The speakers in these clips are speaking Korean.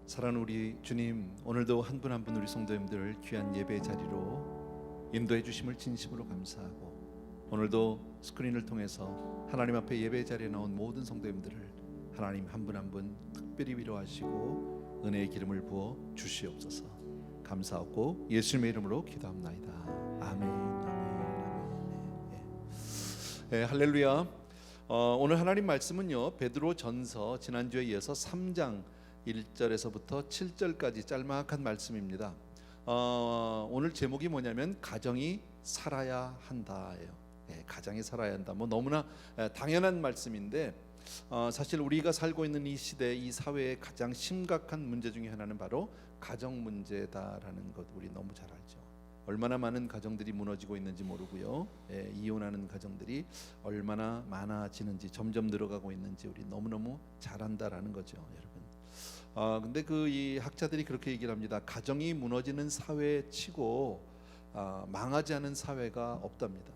사랑하는 우리 주님, 오늘도 한 분 한 분 우리 성도님들 귀한 예배 자리로 인도해 주심을 진심으로 감사하고, 오늘도 스크린을 통해서 하나님 앞에 예배 자리에 나온 모든 성도님들을 하나님 한 분 한 분 특별히 위로하시고 은혜의 기름을 부어 주시옵소서. 감사하고 예수님의 이름으로 기도합나이다. 아멘. 할렐루야. 오늘 하나님 말씀은요, 베드로 전서 지난주에 이어서 3장 1절에서부터 7절까지 짤막한 말씀입니다. 오늘 제목이 뭐냐면 가정이 살아야 한다예요. 가정이 살아야 한다. 뭐 너무나 당연한 말씀인데, 사실 우리가 살고 있는 이 시대, 이 사회의 가장 심각한 문제 중에 하나는 바로 가정 문제다라는 것 우리 너무 잘 알죠. 얼마나 많은 가정들이 무너지고 있는지 모르고요, 이혼하는 가정들이 얼마나 많아지는지, 점점 늘어가고 있는지 우리 너무너무 잘 안다라는 거죠, 여러분. 근데 이 학자들이 그렇게 얘기를 합니다. 가정이 무너지는 사회치고 망하지 않은 사회가 없답니다.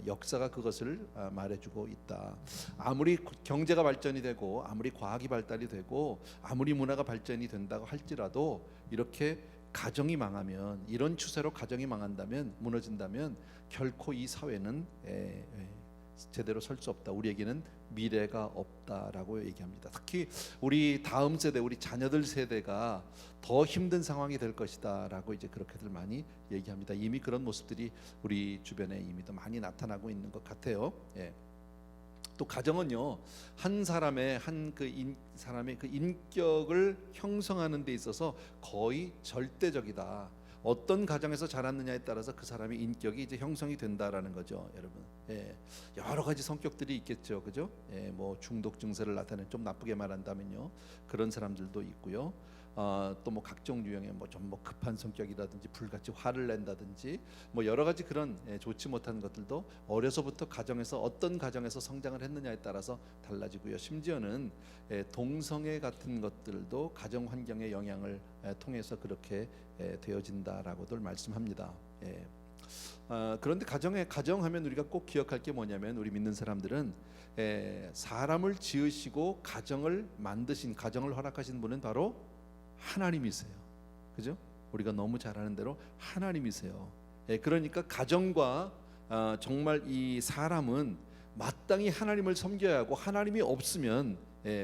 역사가 그것을 말해주고 있다. 아무리 경제가 발전이 되고, 아무리 과학이 발달이 되고, 아무리 문화가 발전이 된다고 할지라도 이렇게 가정이 망하면, 이런 추세로 가정이 망한다면, 무너진다면 결코 이 사회는 제대로 설 수 없다. 우리에게는 미래가 없다라고 얘기합니다. 특히 우리 다음 세대, 우리 자녀들 세대가 더 힘든 상황이 될 것이다라고 이제 그렇게들 많이 얘기합니다. 이미 그런 모습들이 우리 주변에 이미 더 많이 나타나고 있는 것 같아요. 또 가정은요, 한 사람의 사람의 그 인격을 형성하는 데 있어서 거의 절대적이다. 어떤 가정에서 자랐느냐에 따라서 그 사람의 인격이 이제 형성이 된다라는 거죠, 여러분. 여러 가지 성격들이 있겠죠, 그죠? 뭐 중독 증세를 나타내는, 좀 나쁘게 말한다면요, 그런 사람들도 있고요. 또 뭐 각종 유형의 좀 급한 성격이라든지 불같이 화를 낸다든지 뭐 여러 가지 그런 좋지 못한 것들도 어려서부터 가정에서, 어떤 가정에서 성장을 했느냐에 따라서 달라지고요. 심지어는 동성애 같은 것들도 가정 환경의 영향을 통해서 그렇게 되어진다라고들 말씀합니다. 그런데 가정하면 우리가 꼭 기억할 게 뭐냐면, 우리 믿는 사람들은 사람을 지으시고 가정을 만드신, 가정을 허락하신 분은 바로 하나님이세요. 그죠? 우리가 너무 잘 아는 대로 하나님이세요. 그러니까 가정과 정말 이 사람은 마땅히 하나님을 섬겨야 하고, 하나님이 없으면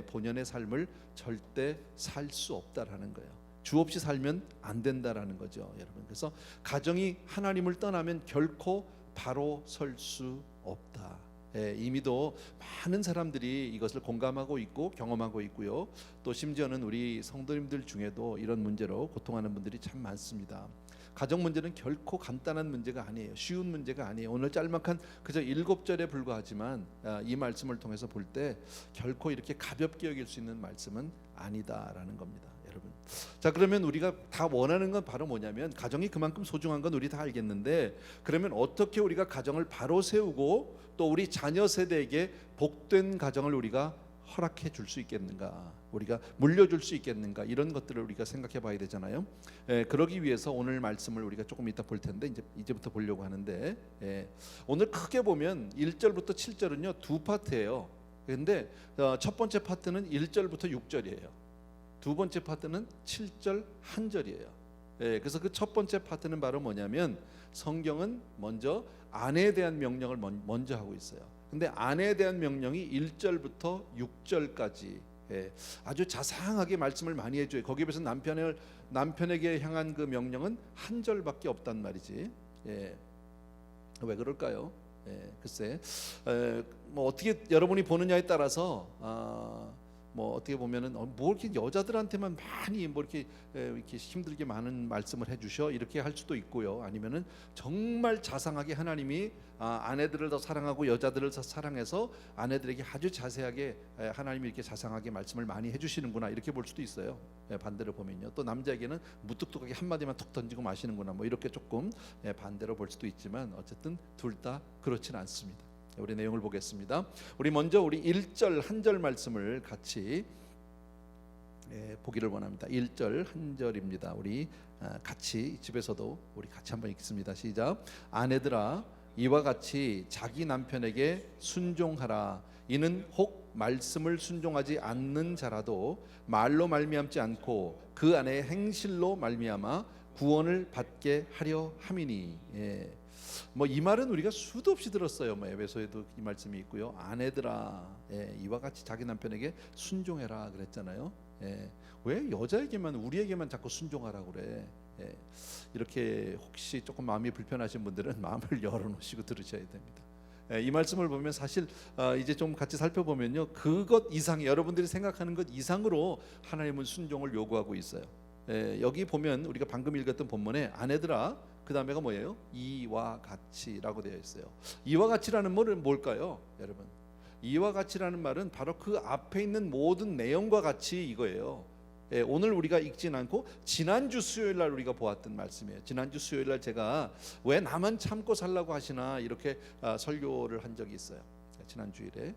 본연의 삶을 절대 살 수 없다라는 거예요. 주 없이 살면 안 된다라는 거죠, 여러분. 그래서 가정이 하나님을 떠나면 결코 바로 설 수 없다. 이미도 많은 사람들이 이것을 공감하고 있고 경험하고 있고요. 또 심지어는 우리 성도님들 중에도 이런 문제로 고통하는 분들이 참 많습니다. 가정 문제는 결코 간단한 문제가 아니에요. 쉬운 문제가 아니에요. 오늘 짤막한 그저 7절에 불과하지만 이 말씀을 통해서 볼 때 결코 이렇게 가볍게 여길 수 있는 말씀은 아니다라는 겁니다, 여러분. 자, 그러면 우리가 다 원하는 건 바로 뭐냐면, 가정이 그만큼 소중한 건 우리 다 알겠는데, 그러면 어떻게 우리가 가정을 바로 세우고 또 우리 자녀 세대에게 복된 가정을 우리가 허락해 줄 수 있겠는가, 우리가 물려줄 수 있겠는가, 이런 것들을 우리가 생각해 봐야 되잖아요. 그러기 위해서 오늘 말씀을 우리가 조금 이따 볼 텐데, 이제부터 보려고 하는데, 오늘 크게 보면 1절부터 7절은요 두 파트예요. 그런데 첫 번째 파트는 1절부터 6절이에요. 두 번째 파트는 7절 한 절이에요. 그래서 그 첫 번째 파트는 바로 뭐냐면, 성경은 먼저 아내에 대한 명령을 먼저 하고 있어요. 근데 아내에 대한 명령이 1절부터 6절까지 아주 자상하게 말씀을 많이 해줘요. 거기에 비해서 남편에게 향한 그 명령은 한 절밖에 없단 말이지. 왜 그럴까요? 글쎄, 뭐 어떻게 여러분이 보느냐에 따라서 뭐 어떻게 보면은 뭐 이렇게 여자들한테만 많이 뭐 이렇게 힘들게 많은 말씀을 해주셔, 이렇게 할 수도 있고요. 아니면은 정말 자상하게 하나님이 아내들을 더 사랑하고 여자들을 더 사랑해서 아내들에게 아주 자세하게 하나님이 이렇게 자상하게 말씀을 많이 해주시는구나, 이렇게 볼 수도 있어요. 반대로 보면요, 또 남자에게는 무뚝뚝하게 한마디만 툭 던지고 마시는구나, 뭐 이렇게 조금 반대로 볼 수도 있지만, 어쨌든 둘 다 그렇지는 않습니다. 우리 내용을 보겠습니다. 우리 먼저 우리 1절 한 절 말씀을 같이 보기를 원합니다. 1절 한 절입니다. 우리 같이 집에서도 우리 같이 한번 읽습니다. 시작. 아내들아, 이와 같이 자기 남편에게 순종하라. 이는 혹 말씀을 순종하지 않는 자라도 말로 말미암지 않고 그 안에 행실로 말미암아 구원을 받게 하려 함이니. 뭐 이 말은 우리가 수도 없이 들었어요. 뭐 에베소에도 이 말씀이 있고요. 아내들아, 이와 같이 자기 남편에게 순종해라 그랬잖아요. 왜 여자에게만, 우리에게만 자꾸 순종하라고 그래? 이렇게 혹시 조금 마음이 불편하신 분들은 마음을 열어놓으시고 들으셔야 됩니다. 이 말씀을 보면 사실 이제 좀 같이 살펴보면요, 그것 이상, 여러분들이 생각하는 것 이상으로 하나님은 순종을 요구하고 있어요. 여기 보면 우리가 방금 읽었던 본문에 아내들아, 그 다음에가 뭐예요? 이와 같이라고 되어 있어요. 이와 같이라는 말은 뭘까요, 여러분? 이와 같이라는 말은 바로 그 앞에 있는 모든 내용과 같이 이거예요. 오늘 우리가 읽진 않고 지난주 수요일날 우리가 보았던 말씀이에요. 지난주 수요일날 제가 왜 나만 참고 살라고 하시나 이렇게 설교를 한 적이 있어요. 지난주일에.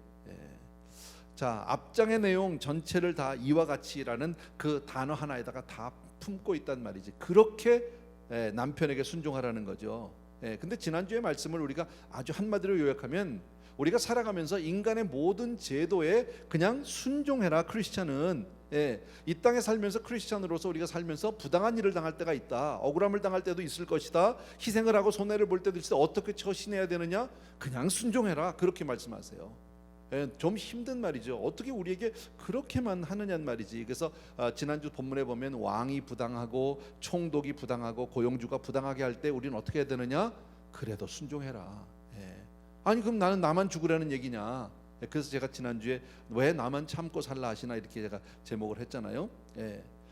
자, 앞장의 내용 전체를 다 이와 같이라는 그 단어 하나에다가 다 품고 있단 말이지. 그렇게 남편에게 순종하라는 거죠. 근데 지난주의 말씀을 우리가 아주 한마디로 요약하면, 우리가 살아가면서 인간의 모든 제도에 그냥 순종해라. 크리스찬은 이 땅에 살면서, 크리스찬으로서 우리가 살면서 부당한 일을 당할 때가 있다. 억울함을 당할 때도 있을 것이다. 희생을 하고 손해를 볼 때도 있을 때 어떻게 처신해야 되느냐? 그냥 순종해라. 그렇게 말씀하세요. 좀 힘든 말이죠. 어떻게 우리에게 그렇게만 하느냐는 말이지. 그래서 지난주 본문에 보면 왕이 부당하고 총독이 부당하고 고용주가 부당하게 할 때 우리는 어떻게 해야 되느냐? 그래도 순종해라. 아니 그럼 나는 나만 죽으라는 얘기냐? 그래서 제가 지난주에 왜 나만 참고 살라 하시나 이렇게 제가 제목을 했잖아요.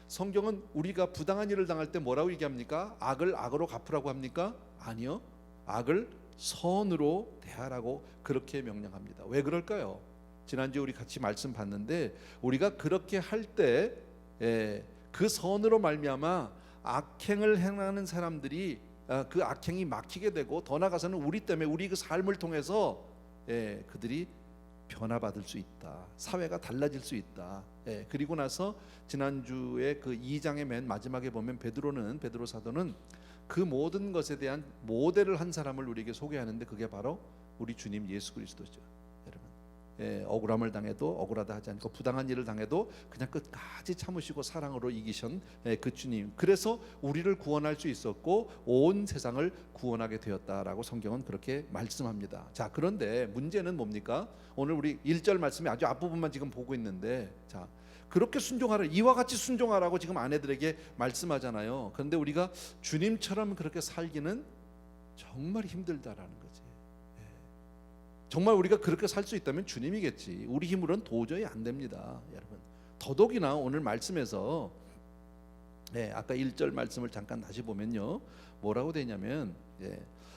성경은 우리가 부당한 일을 당할 때 뭐라고 얘기합니까? 악을 악으로 갚으라고 합니까? 아니요. 악을 선으로 대하라고 그렇게 명령합니다. 왜 그럴까요? 지난주에 우리 같이 말씀 봤는데, 우리가 그렇게 할 때 그 선으로 말미암아 악행을 행하는 사람들이 그 악행이 막히게 되고, 더 나아가서는 우리 때문에, 우리 그 삶을 통해서 그들이 변화받을 수 있다. 사회가 달라질 수 있다. 그리고 나서 지난주에 그 2장의 맨 마지막에 보면 베드로 사도는 그 모든 것에 대한 모델을 한 사람을 우리에게 소개하는데, 그게 바로 우리 주님 예수 그리스도죠. 여러분, 억울함을 당해도 억울하다 하지 않고, 부당한 일을 당해도 그냥 끝까지 참으시고 사랑으로 이기신 그 주님. 그래서 우리를 구원할 수 있었고 온 세상을 구원하게 되었다라고 성경은 그렇게 말씀합니다. 자, 그런데 문제는 뭡니까? 오늘 우리 1절 말씀이 아주 앞부분만 지금 보고 있는데, 자, 그렇게 순종하라, 이와 같이 순종하라고 지금 아내들에게 말씀하잖아요. 그런데 우리가 주님처럼 그렇게 살기는 정말 힘들다라는 거지. 정말 우리가 그렇게 살 수 있다면 주님이겠지. 우리 힘으로는 도저히 안 됩니다, 여러분. 더더욱이나 오늘 말씀에서 아까 1절 말씀을 잠깐 다시 보면요, 뭐라고 되냐면,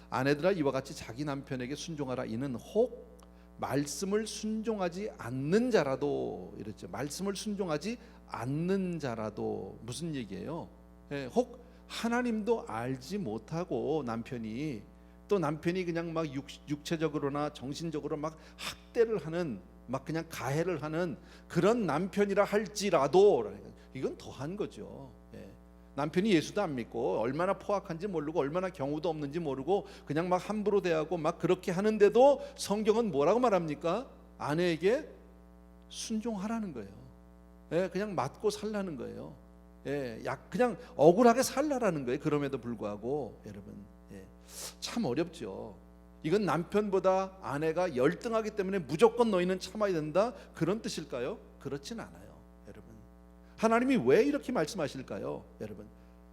아내들아 이와 같이 자기 남편에게 순종하라. 이는 혹 말씀을 순종하지 않는 자라도, 이랬죠. 말씀을 순종하지 않는 자라도 무슨 얘기예요? 혹 하나님도 알지 못하고 남편이 그냥 막 육체적으로나 정신적으로 막 학대를 하는, 막 그냥 가해를 하는 그런 남편이라 할지라도, 이건 더한 거죠. 남편이 예수도 안 믿고 얼마나 포악한지 모르고 얼마나 경우도 없는지 모르고 그냥 막 함부로 대하고 막 그렇게 하는데도 성경은 뭐라고 말합니까? 아내에게 순종하라는 거예요. 그냥 맞고 살라는 거예요. 그냥 억울하게 살라라는 거예요. 그럼에도 불구하고 여러분, 참 어렵죠. 이건 남편보다 아내가 열등하기 때문에 무조건 너희는 참아야 된다, 그런 뜻일까요? 그렇진 않아요. 여러분, 하나님이 왜 이렇게 말씀하실까요? 여러분,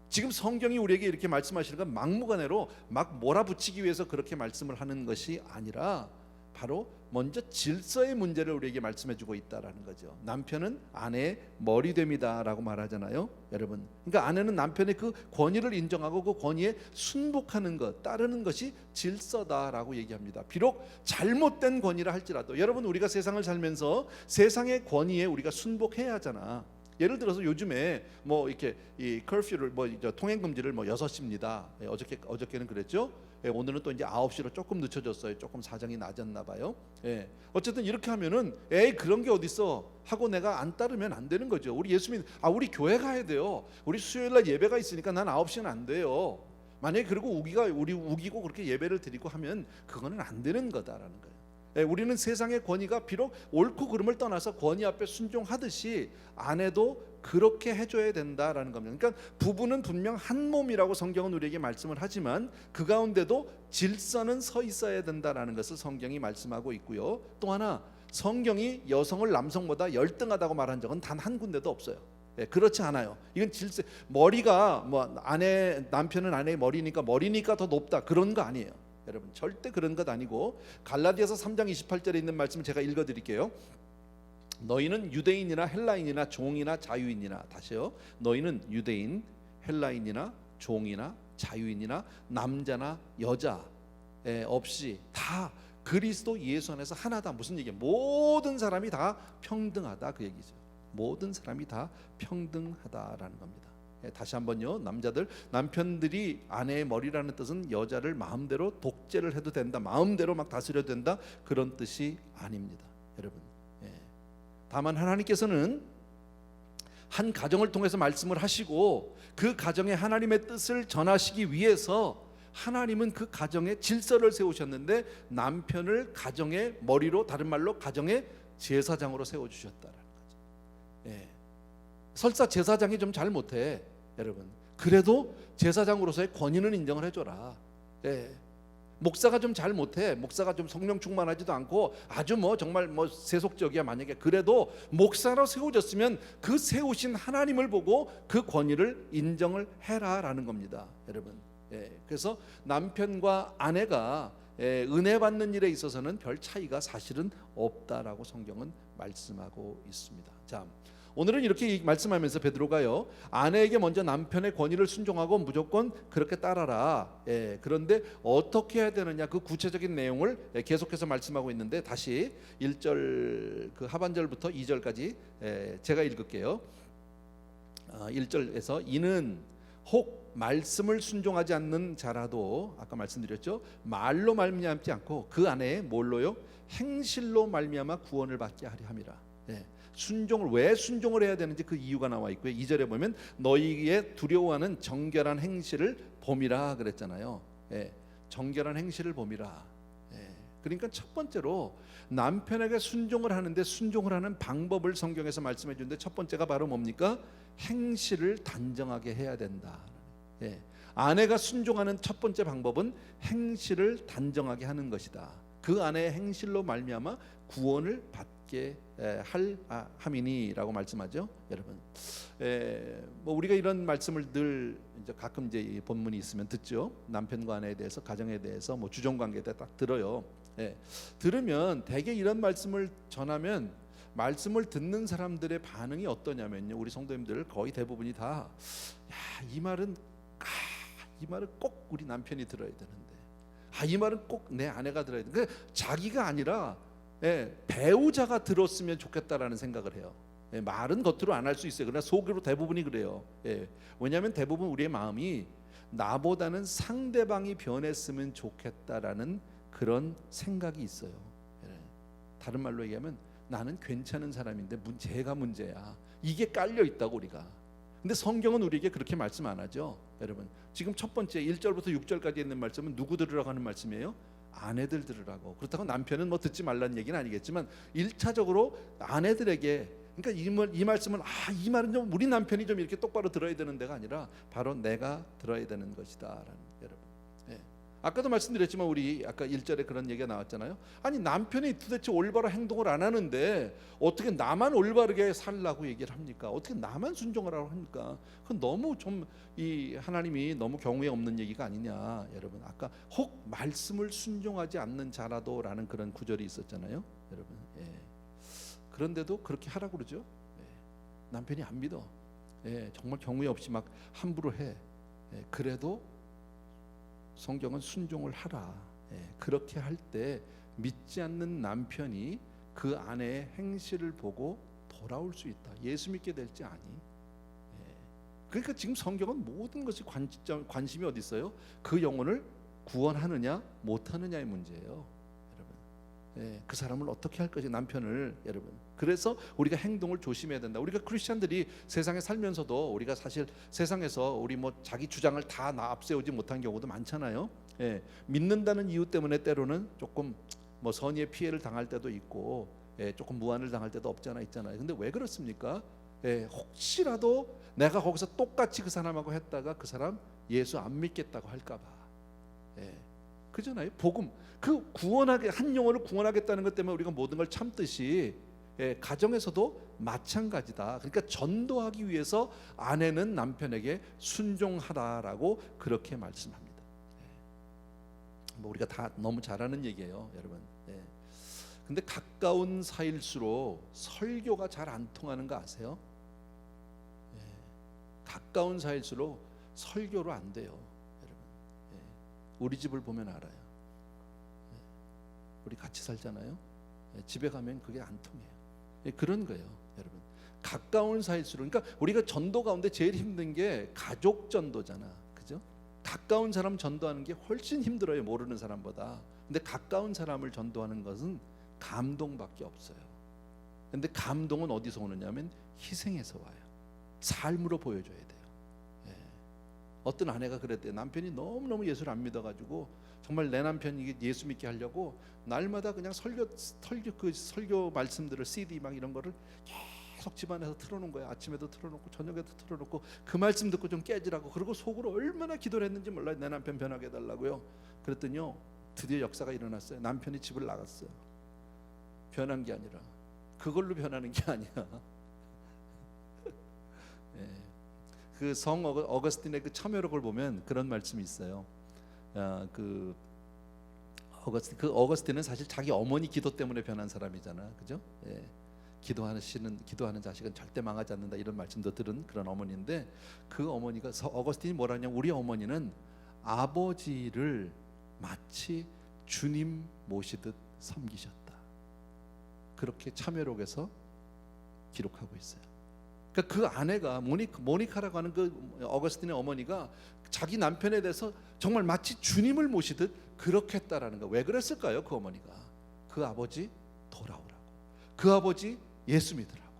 지금 성경이 우리에게 이렇게 말씀하시는 건 막무가내로 막 몰아붙이기 위해서 그렇게 말씀을 하는 것이 아니라, 바로 먼저 질서의 문제를 우리에게 말씀해주고 있다라는 거죠. 남편은 아내의 머리됨이다라고 말하잖아요, 여러분. 그러니까 아내는 남편의 그 권위를 인정하고 그 권위에 순복하는 것, 따르는 것이 질서다라고 얘기합니다. 비록 잘못된 권위라 할지라도, 여러분, 우리가 세상을 살면서 세상의 권위에 우리가 순복해야 하잖아. 예를 들어서 요즘에 뭐 이렇게 이 커퓨를, 뭐 통행 금지를 뭐 6시입니다. 어저께는 그랬죠. 오늘은 또 이제 9시로 조금 늦춰졌어요. 조금 사정이 낮았나 봐요. 어쨌든 이렇게 하면은 그런 게 어딨어 하고 내가 안 따르면 안 되는 거죠. 우리 우리 교회 가야 돼요. 우리 수요일날 예배가 있으니까 난 9시는 안 돼요. 만약에 그리고 우리 우기고 그렇게 예배를 드리고 하면 그거는 안 되는 거다라는 거예요. 우리는 세상의 권위가 비록 옳고 그름을 떠나서 권위 앞에 순종하듯이 아내도 그렇게 해줘야 된다라는 겁니다. 그러니까 부부는 분명 한 몸이라고 성경은 우리에게 말씀을 하지만 그 가운데도 질서는 서 있어야 된다라는 것을 성경이 말씀하고 있고요. 또 하나, 성경이 여성을 남성보다 열등하다고 말한 적은 단 한 군데도 없어요. 그렇지 않아요. 이건 질서, 머리가 뭐 남편은 아내의 머리니까 더 높다, 그런 거 아니에요. 여러분, 절대 그런 것 아니고, 갈라디아서 3장 28절에 있는 말씀을 제가 읽어드릴게요. 너희는 유대인이나 헬라인이나 종이나 자유인이나, 다시요, 너희는 유대인, 헬라인이나 종이나 자유인이나 남자나 여자 없이 다 그리스도 예수 안에서 하나다. 무슨 얘기예요? 모든 사람이 다 평등하다, 그 얘기죠. 모든 사람이 다 평등하다라는 겁니다. 다시 한번요, 남편들이 아내의 머리라는 뜻은 여자를 마음대로 독재를 해도 된다, 마음대로 막 다스려도 된다, 그런 뜻이 아닙니다, 여러분. 다만 하나님께서는 한 가정을 통해서 말씀을 하시고 그 가정에 하나님의 뜻을 전하시기 위해서 하나님은 그 가정에 질서를 세우셨는데 남편을 가정의 머리로, 다른 말로 가정의 제사장으로 세워주셨다라는 거죠. 설사 제사장이 좀 잘 못해, 여러분, 그래도 제사장으로서의 권위는 인정을 해줘라. 목사가 좀 잘 못해, 목사가 좀 성령 충만하지도 않고 아주 정말 세속적이야, 만약에 그래도 목사로 세워졌으면 그 세우신 하나님을 보고 그 권위를 인정을 해라라는 겁니다, 여러분. 그래서 남편과 아내가 은혜 받는 일에 있어서는 별 차이가 사실은 없다라고 성경은 말씀하고 있습니다. 자, 오늘은 이렇게 말씀하면서 베드로가요, 아내에게 먼저 남편의 권위를 순종하고 무조건 그렇게 따라라. 그런데 어떻게 해야 되느냐, 그 구체적인 내용을 계속해서 말씀하고 있는데, 다시 1절 그 하반절부터 2절까지 제가 읽을게요. 1절에서 이는 혹 말씀을 순종하지 않는 자라도, 아까 말씀드렸죠, 말로 말미암지 않고 그 안에 뭘로요? 행실로 말미암아 구원을 받게 하려 함이라. 순종을, 왜 순종을 해야 되는지 그 이유가 나와 있고요. 2절에 보면 너희의 두려워하는 정결한 행실을 봄이라 그랬잖아요. 정결한 행실을 봄이라. 그러니까 첫 번째로 남편에게 순종을 하는데 순종을 하는 방법을 성경에서 말씀해 주는데, 첫 번째가 바로 뭡니까? 행실을 단정하게 해야 된다. 아내가 순종하는 첫 번째 방법은 행실을 단정하게 하는 것이다. 그 아내의 행실로 말미암아 구원을 받게 함이니라고 말씀하죠, 여러분. 우리가 이런 말씀을 늘 이제 가끔 이제 본문이 있으면 듣죠. 남편과 아내에 대해서, 가정에 대해서, 주종관계에 대해 딱 들어요. 들으면 대개 이런 말씀을 전하면 말씀을 듣는 사람들의 반응이 어떠냐면요, 우리 성도님들 거의 대부분이 다, 이 말은 꼭 우리 남편이 들어야 되는데, 이 말은 꼭 내 아내가 들어야 되는데, 자기가 아니라 배우자가 들었으면 좋겠다라는 생각을 해요. 말은 겉으로 안 할 수 있어요. 그러나 속으로 대부분이 그래요. 왜냐하면 대부분 우리의 마음이 나보다는 상대방이 변했으면 좋겠다라는 그런 생각이 있어요. 다른 말로 얘기하면 나는 괜찮은 사람인데 제가 문제야, 이게 깔려 있다고 우리가. 근데 성경은 우리에게 그렇게 말씀 안 하죠, 여러분. 지금 첫 번째 1절부터 6절까지 있는 말씀은 누구 들으라고 하는 말씀이에요? 아내들 들으라고. 그렇다고 남편은 듣지 말라는 얘기는 아니겠지만 1차적으로 아내들에게, 그러니까 이 말씀은 이 말은 좀 우리 남편이 좀 이렇게 똑바로 들어야 되는 데가 아니라 바로 내가 들어야 되는 것이다라는, 여러분. 아까도 말씀드렸지만 우리 아까 1절에 그런 얘기가 나왔잖아요. 아니, 남편이 도대체 올바른 행동을 안 하는데 어떻게 나만 올바르게 살라고 얘기를 합니까? 어떻게 나만 순종을 하라고 합니까? 그건 너무 좀 이 하나님이 너무 경우에 없는 얘기가 아니냐, 여러분. 아까 혹 말씀을 순종하지 않는 자라도라는 그런 구절이 있었잖아요, 여러분. 그런데도 그렇게 하라고 그러죠. 남편이 안 믿어. 정말 경우에 없이 막 함부로 해. 그래도 성경은 순종을 하라. 그렇게 할 때 믿지 않는 남편이 그 아내의 행실을 보고 돌아올 수 있다. 예수 믿게 될지 아니. 그러니까 지금 성경은 모든 것이 관심이 어디 있어요? 그 영혼을 구원하느냐 못하느냐의 문제예요, 여러분. 그 사람을 어떻게 할 것이, 남편을, 여러분. 그래서 우리가 행동을 조심해야 된다. 우리가 크리스천들이 세상에 살면서도 우리가 사실 세상에서 우리 자기 주장을 다 앞세우지 못한 경우도 많잖아요. 믿는다는 이유 때문에 때로는 조금 뭐 선의의 피해를 당할 때도 있고, 조금 무안을 당할 때도 없지 않아 있잖아요. 근데 왜 그렇습니까? 혹시라도 내가 거기서 똑같이 그 사람하고 했다가 그 사람 예수 안 믿겠다고 할까봐. 그잖아요. 복음, 그 구원하게, 한 영혼을 구원하겠다는 것 때문에 우리가 모든 걸 참듯이 가정에서도 마찬가지다. 그러니까 전도하기 위해서 아내는 남편에게 순종하라라고 그렇게 말씀합니다. 뭐 우리가 다 너무 잘 아는 얘기예요, 여러분. 근데 가까운 사이일수록 설교가 잘 안 통하는 거 아세요? 가까운 사이일수록 설교로 안 돼요, 여러분. 우리 집을 보면 알아요. 우리 같이 살잖아요. 집에 가면 그게 안 통해요. 그런 거예요, 여러분. 가까운 사이일수록, 그러니까 우리가 전도 가운데 제일 힘든 게 가족 전도잖아, 그죠? 가까운 사람 전도하는 게 훨씬 힘들어요, 모르는 사람보다. 근데 가까운 사람을 전도하는 것은 감동밖에 없어요. 근데 감동은 어디서 오느냐면 희생에서 와요. 삶으로 보여줘야 돼요. 어떤 아내가 그랬대요. 남편이 너무너무 예수를 안 믿어가지고 정말 내 남편이 예수 믿게 하려고 날마다 그냥 설교 말씀들을 CD 막 이런 거를 계속 집안에서 틀어놓은 거예요. 아침에도 틀어놓고 저녁에도 틀어놓고 그 말씀 듣고 좀 깨지라고. 그리고 속으로 얼마나 기도를 했는지 몰라요. 내 남편 변하게 해달라고요. 그랬더니요, 드디어 역사가 일어났어요. 남편이 집을 나갔어요. 변한 게 아니라, 그걸로 변하는 게 아니야. 그 성 어거스틴의 그 참여록을 보면 그런 말씀이 있어요. 그 어거스틴은 사실 자기 어머니 기도 때문에 변한 사람이잖아, 그죠? 기도하는 자식은 절대 망하지 않는다, 이런 말씀도 들은 그런 어머니인데, 그 어머니가, 어거스틴이 뭐라냐면, 우리 어머니는 아버지를 마치 주님 모시듯 섬기셨다, 그렇게 참여록에서 기록하고 있어요. 그러니까 그 아내가 모니카라고 하는 그 어거스틴의 어머니가 자기 남편에 대해서 정말 마치 주님을 모시듯 그렇게 했다라는 거. 왜 그랬을까요? 그 어머니가 그 아버지 돌아오라고, 그 아버지 예수 믿으라고.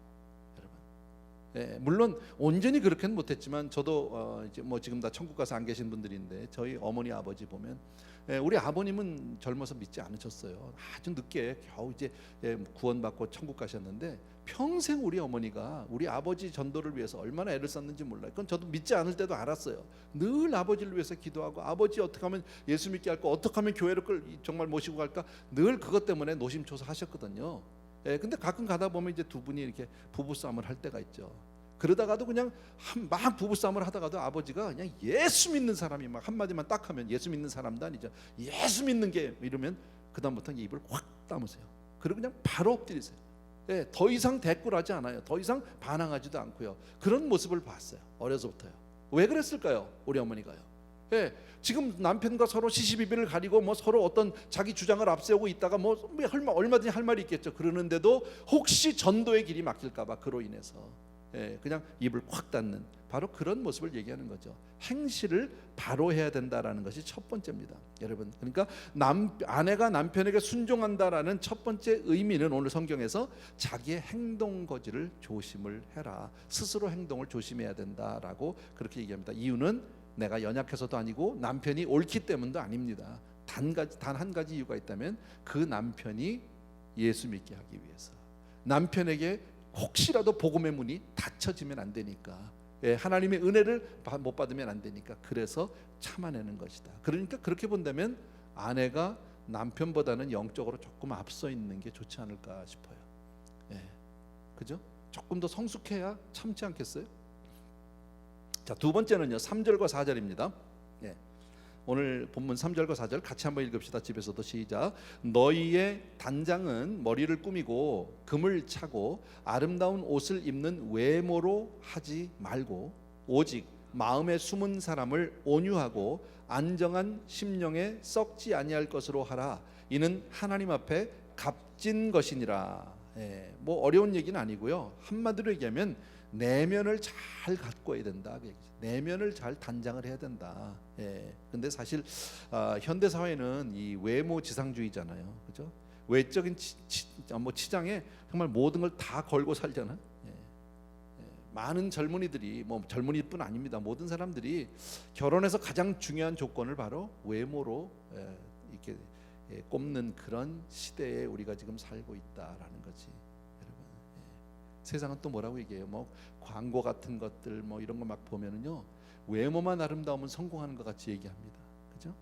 여러분, 물론 온전히 그렇게는 못했지만 저도 이제 뭐 지금 다 천국 가서 안 계신 분들인데, 저희 어머니 아버지 보면, 우리 아버님은 젊어서 믿지 않으셨어요. 아주 늦게 겨우 이제 구원받고 천국 가셨는데, 평생 우리 어머니가 우리 아버지 전도를 위해서 얼마나 애를 썼는지 몰라요. 그건 저도 믿지 않을 때도 알았어요. 늘 아버지를 위해서 기도하고, 아버지 어떻게 하면 예수 믿게 할까, 어떻게 하면 교회를 정말 모시고 갈까, 늘 그것 때문에 노심초사 하셨거든요. 근데 가끔 가다 보면 이제 두 분이 이렇게 부부싸움을 할 때가 있죠. 그러다가도 그냥 막 부부싸움을 하다가도 아버지가 그냥 예수 믿는 사람이 막 한마디만 딱 하면, 예수 믿는 사람도 아니죠, 예수 믿는 게 이러면 그다음부터 입을 확 다무세요. 그리고 그냥 바로 엎드리세요. 더 이상 대꾸하지 않아요. 더 이상 반항하지도 않고요. 그런 모습을 봤어요, 어려서부터요. 왜 그랬을까요? 우리 어머니가요. 지금 남편과 서로 시시비비를 가리고 뭐 서로 어떤 자기 주장을 앞세우고 있다가 뭐 얼마든지 할 말이 있겠죠. 그러는데도 혹시 전도의 길이 막힐까봐 그로 인해서 그냥 입을 확 닫는, 바로 그런 모습을 얘기하는 거죠. 행실을 바로 해야 된다라는 것이 첫 번째입니다, 여러분. 그러니까 아내가 남편에게 순종한다라는 첫 번째 의미는 오늘 성경에서 자기의 행동 거지를 조심을 해라, 스스로 행동을 조심해야 된다라고 그렇게 얘기합니다. 이유는 내가 연약해서도 아니고 남편이 옳기 때문도 아닙니다. 단 한 가지 이유가 있다면, 그 남편이 예수 믿게 하기 위해서, 남편에게 혹시라도 복음의 문이 닫혀지면 안 되니까, 하나님의 은혜를 못 받으면 안 되니까, 그래서 참아내는 것이다. 그러니까 그렇게 본다면 아내가 남편보다는 영적으로 조금 앞서 있는 게 좋지 않을까 싶어요. 그죠? 조금 더 성숙해야 참지 않겠어요? 자, 두 번째는요, 3절과 4절입니다. 오늘 본문 3절과 4절 같이 한번 읽읍시다. 집에서도 시작. 너희의 단장은 머리를 꾸미고 금을 차고 아름다운 옷을 입는 외모로 하지 말고, 오직 마음에 숨은 사람을 온유하고 안정한 심령에 썩지 아니할 것으로 하라. 이는 하나님 앞에 값진 것이니라. 뭐 어려운 얘기는 아니고요. 한마디로 얘기하면 내면을 잘 갖고 해야 된다. 내면을 잘 단장을 해야 된다. 근데 사실 현대 사회는 이 외모 지상주의잖아요, 그죠? 외적인 치장에 정말 모든 걸 다 걸고 살잖아. 많은 젊은이들이, 뭐 젊은이뿐 아닙니다, 모든 사람들이 결혼에서 가장 중요한 조건을 바로 외모로 이렇게 꼽는 그런 시대에 우리가 지금 살고 있다라는 거지, 여러분. 세상은 또 뭐라고 얘기해요? 뭐 광고 같은 것들 뭐 이런 거 막 보면은요, 외모만 아름다우면 성공하는 것 같이 얘기합니다. 그죠?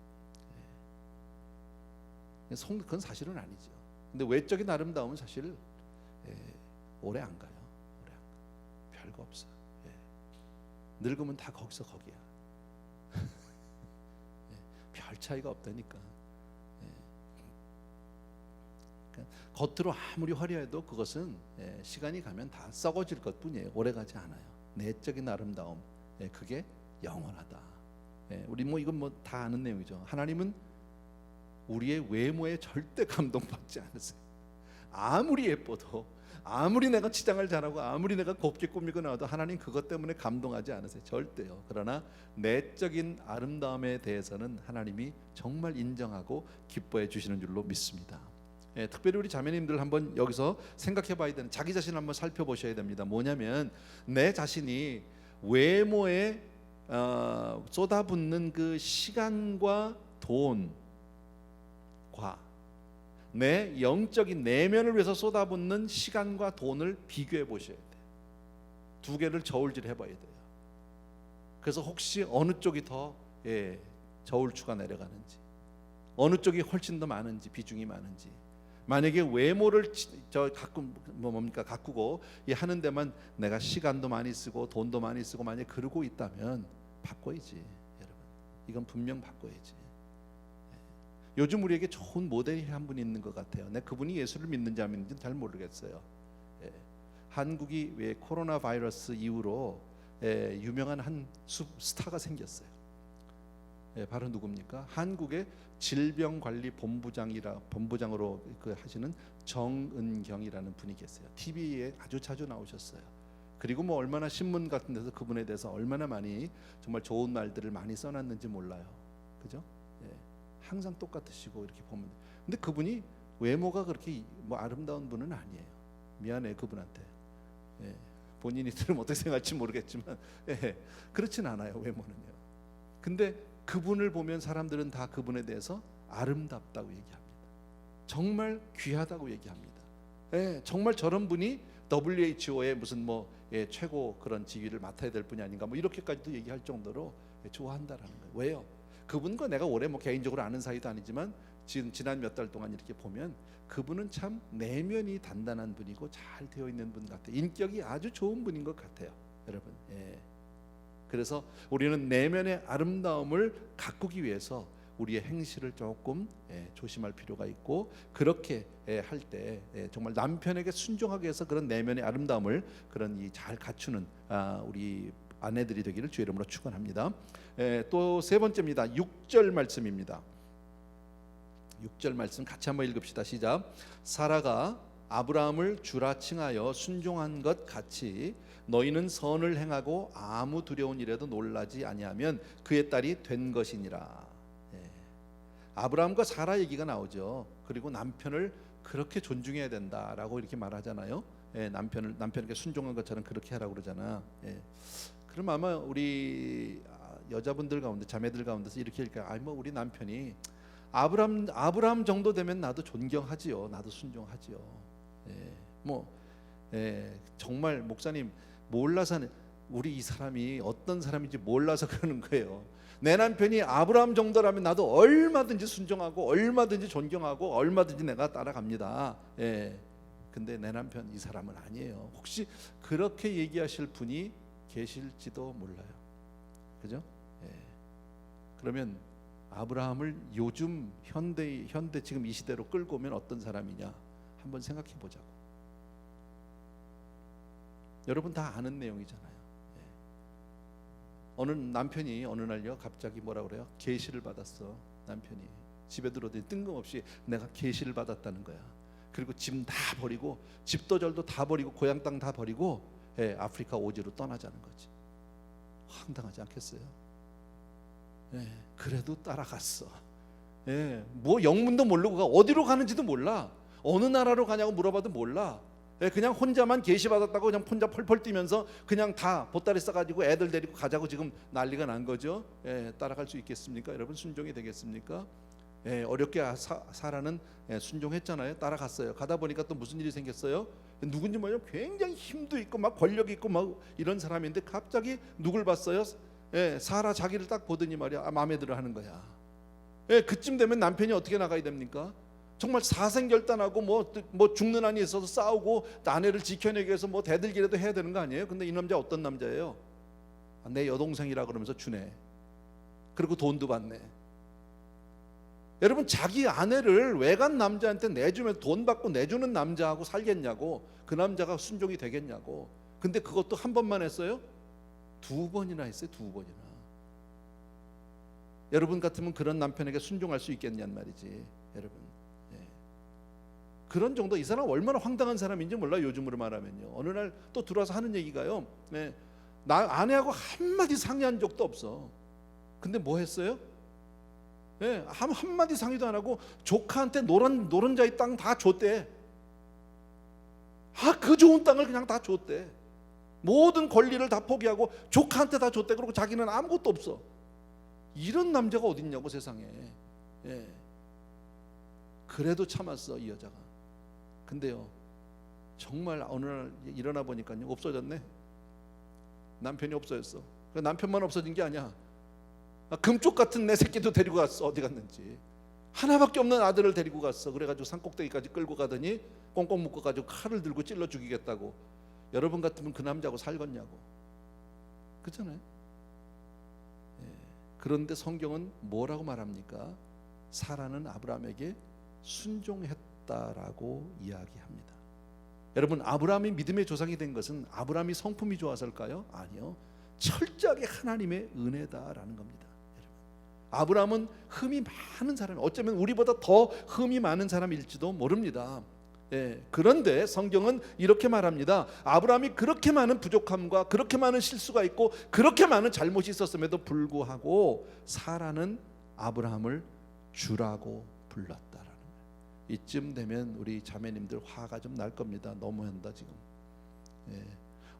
그건 사실은 아니죠. 근데 외적인 아름다움은 사실 오래 안 가요. 오래 안 가. 별거 없어. 늙으면 다 거기서 거기야. 별 차이가 없다니까. 그러니까 겉으로 아무리 화려해도 그것은 시간이 가면 다 썩어질 것뿐이에요. 오래가지 않아요. 내적인 아름다움, 그게 영원하다. 우리 뭐 이건 뭐 다 아는 내용이죠. 하나님은 우리의 외모에 절대 감동받지 않으세요. 아무리 예뻐도, 아무리 내가 치장을 잘하고, 아무리 내가 곱게 꾸미고 나와도 하나님 그것 때문에 감동하지 않으세요. 절대요. 그러나 내적인 아름다움에 대해서는 하나님이 정말 인정하고 기뻐해 주시는 줄로 믿습니다. 특별히 우리 자매님들 한번 여기서 생각해 봐야 되는, 자기 자신을 한번 살펴보셔야 됩니다. 뭐냐면 내 자신이 외모에 쏟아붓는 그 시간과 돈과 내 영적인 내면을 위해서 쏟아붓는 시간과 돈을 비교해 보셔야 돼요. 두 개를 저울질 해봐야 돼요. 그래서 혹시 어느 쪽이 더 저울추가 내려가는지, 어느 쪽이 훨씬 더 많은지, 비중이 많은지. 만약에 외모를 가꾸고 하는 데만 내가 시간도 많이 쓰고 돈도 많이 쓰고 만약에 그러고 있다면 바꿔야지, 여러분. 이건 분명 바꿔야지. 요즘 우리에게 좋은 모델이 한 분 있는 것 같아요. 내 그분이 예수를 믿는지 안 믿는지는 잘 모르겠어요. 한국이 왜 코로나 바이러스 이후로 유명한 한 스타가 생겼어요. 바로 누굽니까? 한국의 질병관리본부장으로 하시는 정은경이라는 분이 계세요. TV에 아주 자주 나오셨어요. 그리고 뭐 얼마나 신문 같은 데서 그분에 대해서 얼마나 많이 정말 좋은 말들을 많이 써놨는지 몰라요. 그죠? 항상 똑같으시고 이렇게 보면. 근데 그분이 외모가 그렇게 뭐 아름다운 분은 아니에요. 미안해요, 그분한테. 본인이 들으면 어떻게 생각할지 모르겠지만 그렇진 않아요, 외모는요. 근데 그분을 보면 사람들은 다 그분에 대해서 아름답다고 얘기합니다. 정말 귀하다고 얘기합니다. 정말 저런 분이 WHO의 무슨 뭐 최고 그런 지위를 맡아야 될 분이 아닌가, 뭐 이렇게까지도 얘기할 정도로 좋아한다라는 거예요. 왜요? 그분과 내가 오래 뭐 개인적으로 아는 사이도 아니지만 지난 몇 달 동안 이렇게 보면 그분은 참 내면이 단단한 분이고 잘 되어 있는 분 같아요. 인격이 아주 좋은 분인 것 같아요, 여러분. 그래서 우리는 내면의 아름다움을 가꾸기 위해서 우리의 행실을 조금 조심할 필요가 있고, 그렇게 할 때 정말 남편에게 순종하기 위해서 그런 내면의 아름다움을 그런 잘 갖추는 우리 아내들이 되기를 주의 이름으로 축원합니다. 또 세 번째입니다. 6절 말씀입니다. 6절 말씀 같이 한번 읽읍시다. 시작. 사라가 아브라함을 주라 칭하여 순종한 것 같이 너희는 선을 행하고 아무 두려운 일에도 놀라지 아니하면 그의 딸이 된 것이니라. 아브라함과 사라 얘기가 나오죠. 그리고 남편을 그렇게 존중해야 된다라고 이렇게 말하잖아요. 남편에게 순종한 것처럼 그렇게 하라고 그러잖아. 그럼 아마 우리 여자분들 가운데, 자매들 가운데서 이렇게 할까요? 뭐 우리 남편이 아브라함 정도 되면 나도 존경하지요, 나도 순종하지요. 정말 목사님 몰라서, 우리 이 사람이 어떤 사람인지 몰라서 그러는 거예요. 내 남편이 아브라함 정도라면 나도 얼마든지 순종하고 얼마든지 존경하고 얼마든지 내가 따라갑니다. 근데 내 남편 이 사람은 아니에요. 혹시 그렇게 얘기하실 분이 계실지도 몰라요. 그죠? 그러면 아브라함을 요즘 현대 지금 이 시대로 끌고 오면 어떤 사람이냐 한번 생각해 보자고. 여러분 다 아는 내용이잖아요. 어느 남편이 어느 날요 갑자기 뭐라 그래요? 계시를 받았어. 남편이 집에 들어오더니 뜬금없이 내가 계시를 받았다는 거야. 그리고 집 다 버리고, 집도 절도 다 버리고, 고향 땅 다 버리고 아프리카 오지로 떠나자는 거지. 황당하지 않겠어요? 그래도 따라갔어. 뭐 영문도 모르고 어디로 가는지도 몰라. 어느 나라로 가냐고 물어봐도 몰라. 그냥 혼자만 계시 받았다고 그냥 혼자 펄펄 뛰면서 그냥 다 보따리 싸가지고 애들 데리고 가자고 지금 난리가 난 거죠. 따라갈 수 있겠습니까? 여러분 순종이 되겠습니까? 어렵게 사라는 순종했잖아요. 따라갔어요. 가다 보니까 또 무슨 일이 생겼어요? 누군지 모르면 굉장히 힘도 있고 막 권력이 있고 막 이런 사람인데 갑자기 누굴 봤어요? 사라 자기를 딱 보더니 말이야, 마음에 들어 하는 거야. 그쯤 되면 남편이 어떻게 나가야 됩니까? 정말 사생결단하고 뭐 죽는 한이 있어서 싸우고 아내를 지켜내기 위해서 뭐 대들기라도 해야 되는 거 아니에요? 근데 이 남자 어떤 남자예요? 내 여동생이라 그러면서 주네. 그리고 돈도 받네. 여러분, 자기 아내를 외간 남자한테 내주면 돈 받고 내주는 남자하고 살겠냐고. 그 남자가 순종이 되겠냐고. 근데 그것도 한 번만 했어요? 2번이나 했어요. 2번이나. 여러분 같으면 그런 남편에게 순종할 수 있겠냔 말이지. 여러분, 그런 정도. 이 사람 얼마나 황당한 사람인지 몰라요. 요즘으로 말하면요. 어느 날 또 들어와서 하는 얘기가요, 나 아내하고 한마디 상의한 적도 없어. 근데 뭐 했어요? 한마디 상의도 안 하고 조카한테 노른자의 땅 다 줬대. 그 좋은 땅을 그냥 다 줬대. 모든 권리를 다 포기하고 조카한테 다 줬대. 그리고 자기는 아무것도 없어. 이런 남자가 어딨냐고, 세상에. 그래도 참았어, 이 여자가. 근데요, 정말 어느 날 일어나 보니까요, 없어졌네. 남편이 없어졌어. 남편만 없어진 게 아니야. 금쪽 같은 내 새끼도 데리고 갔어. 어디 갔는지. 하나밖에 없는 아들을 데리고 갔어. 그래가지고 산꼭대기까지 끌고 가더니 꽁꽁 묶어가지고 칼을 들고 찔러 죽이겠다고. 여러분 같으면 그 남자하고 살겠냐고. 그렇잖아요. 그런데 성경은 뭐라고 말합니까? 사라는 아브라함에게 순종했다라고 이야기합니다. 여러분, 아브라함이 믿음의 조상이 된 것은 아브라함이 성품이 좋아서일까요? 아니요. 철저하게 하나님의 은혜다라는 겁니다. 아브라함은 흠이 많은 사람, 어쩌면 우리보다 더 흠이 많은 사람일지도 모릅니다. 그런데 성경은 이렇게 말합니다. 아브라함이 그렇게 많은 부족함과 그렇게 많은 실수가 있고 그렇게 많은 잘못이 있었음에도 불구하고 사라는 아브라함을 주라고 불렀다라는 거예요. 이쯤 되면 우리 자매님들 화가 좀 날 겁니다. 너무한다 지금.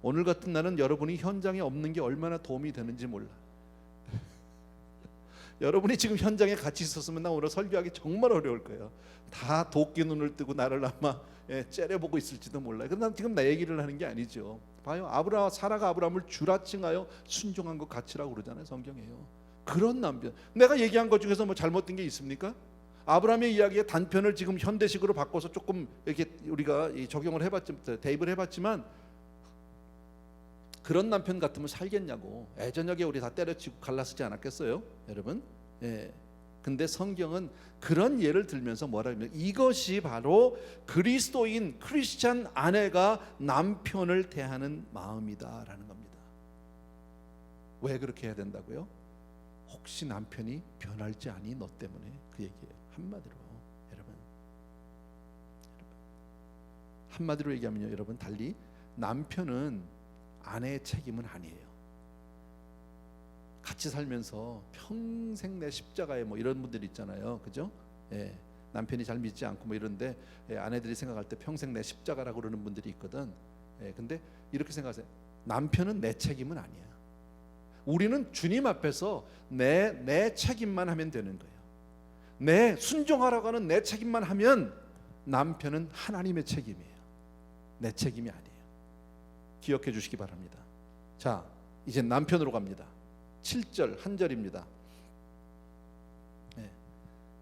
오늘 같은 날은 여러분이 현장에 없는 게 얼마나 도움이 되는지 몰라. 여러분이 지금 현장에 같이 있었으면 나 오늘 설교하기 정말 어려울 거예요. 다 도끼 눈을 뜨고 나를 아마 째려보고 있을지도 몰라요. 그런데 난 지금 내 얘기를 하는 게 아니죠. 봐요, 사라가 아브라함을 주라 칭하여 순종한 것 같이라고 그러잖아요. 성경에요. 그런 남편. 내가 얘기한 것 중에서 뭐 잘못된 게 있습니까? 아브라함의 이야기의 단편을 지금 현대식으로 바꿔서 조금 이렇게 우리가 적용을 해봤지만, 대입을 해봤지만, 그런 남편 같으면 살겠냐고. 저녁에 우리 다 때려치고 갈라쓰지 않았겠어요, 여러분? 근데 성경은 그런 예를 들면서 뭐라 하면, 이것이 바로 그리스도인 크리스찬 아내가 남편을 대하는 마음이다라는 겁니다. 왜 그렇게 해야 된다고요? 혹시 남편이 변할지 아니 너 때문에, 그 얘기예요. 한마디로 여러분. 한마디로 얘기하면요, 여러분, 달리 남편은 아내의 책임은 아니에요. 같이 살면서 평생 내 십자가에 뭐 이런 분들 있잖아요, 그죠? 남편이 잘 믿지 않고 뭐 이런데 아내들이 생각할 때 평생 내 십자가라고 그러는 분들이 있거든. 근데 이렇게 생각하세요. 남편은 내 책임은 아니야. 우리는 주님 앞에서 내 책임만 하면 되는 거예요. 내 순종하라고 하는 내 책임만 하면 남편은 하나님의 책임이에요. 내 책임이 아니에요. 기억해 주시기 바랍니다. 자, 이제 남편으로 갑니다. 7절 한 절입니다.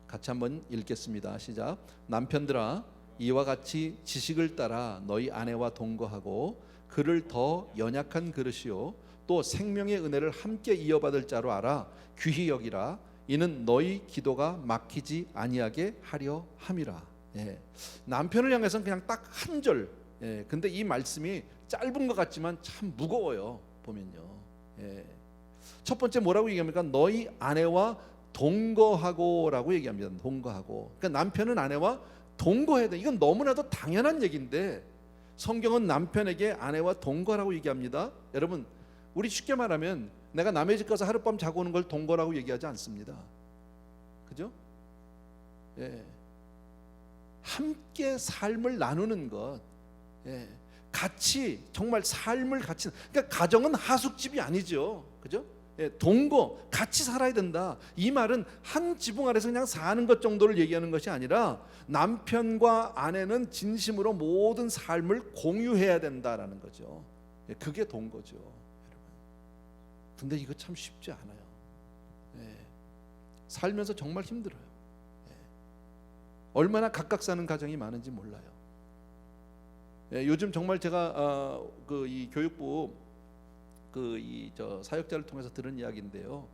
같이 한번 읽겠습니다. 시작. 남편들아, 이와 같이 지식을 따라 너희 아내와 동거하고 그를 더 연약한 그릇이요 또 생명의 은혜를 함께 이어받을 자로 알아 귀히 여기라. 이는 너희 기도가 막히지 아니하게 하려 함이라. 남편을 향해서는 그냥 딱 한 절. 근데 이 말씀이 짧은 것 같지만 참 무거워요. 보면요. 첫 번째 뭐라고 얘기합니까? 너희 아내와 동거하고라고 얘기합니다. 동거하고. 그러니까 남편은 아내와 동거해야 돼. 이건 너무나도 당연한 얘기인데 성경은 남편에게 아내와 동거라고 얘기합니다. 여러분, 우리 쉽게 말하면 내가 남의 집 가서 하룻밤 자고 오는 걸 동거라고 얘기하지 않습니다. 그죠? 함께 삶을 나누는 것. 같이 정말 삶을 같이. 그러니까 가정은 하숙집이 아니죠. 그죠? 동거, 같이 살아야 된다. 이 말은 한 지붕 아래서 그냥 사는 것 정도를 얘기하는 것이 아니라 남편과 아내는 진심으로 모든 삶을 공유해야 된다라는 거죠. 그게 동거죠, 여러분. 근데 이거 참 쉽지 않아요. 살면서 정말 힘들어요. 얼마나 각각 사는 가정이 많은지 몰라요. 요즘 정말 제가 이 교육부 사역자를 통해서 들은 이야기인데요.